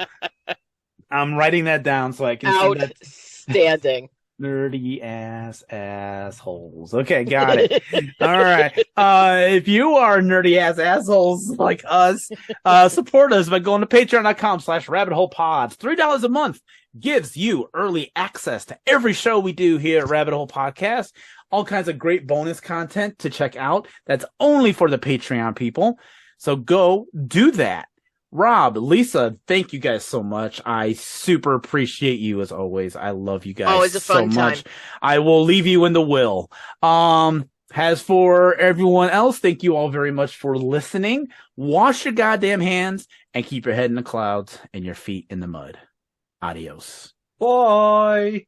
I'm writing that down so I can see that. Outstanding. Nerdy ass assholes. Okay, got it. All right. If you are nerdy ass assholes like us, support us by going to patreon.com/rabbitholepods. $3 a month gives you early access to every show we do here at Rabbit Hole Podcast. All kinds of great bonus content to check out. That's only for the Patreon people. So go do that. Rob, Lisa, thank you guys so much. I super appreciate you as always. I love you guys Always a fun so much. time. I will leave you in the will. As for everyone else, thank you all very much for listening. Wash your goddamn hands and keep your head in the clouds and your feet in the mud. Adios. Bye.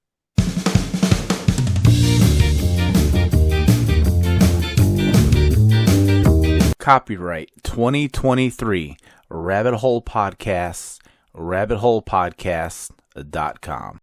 Copyright 2023 Rabbit Hole Podcasts, rabbitholepodcasts.com.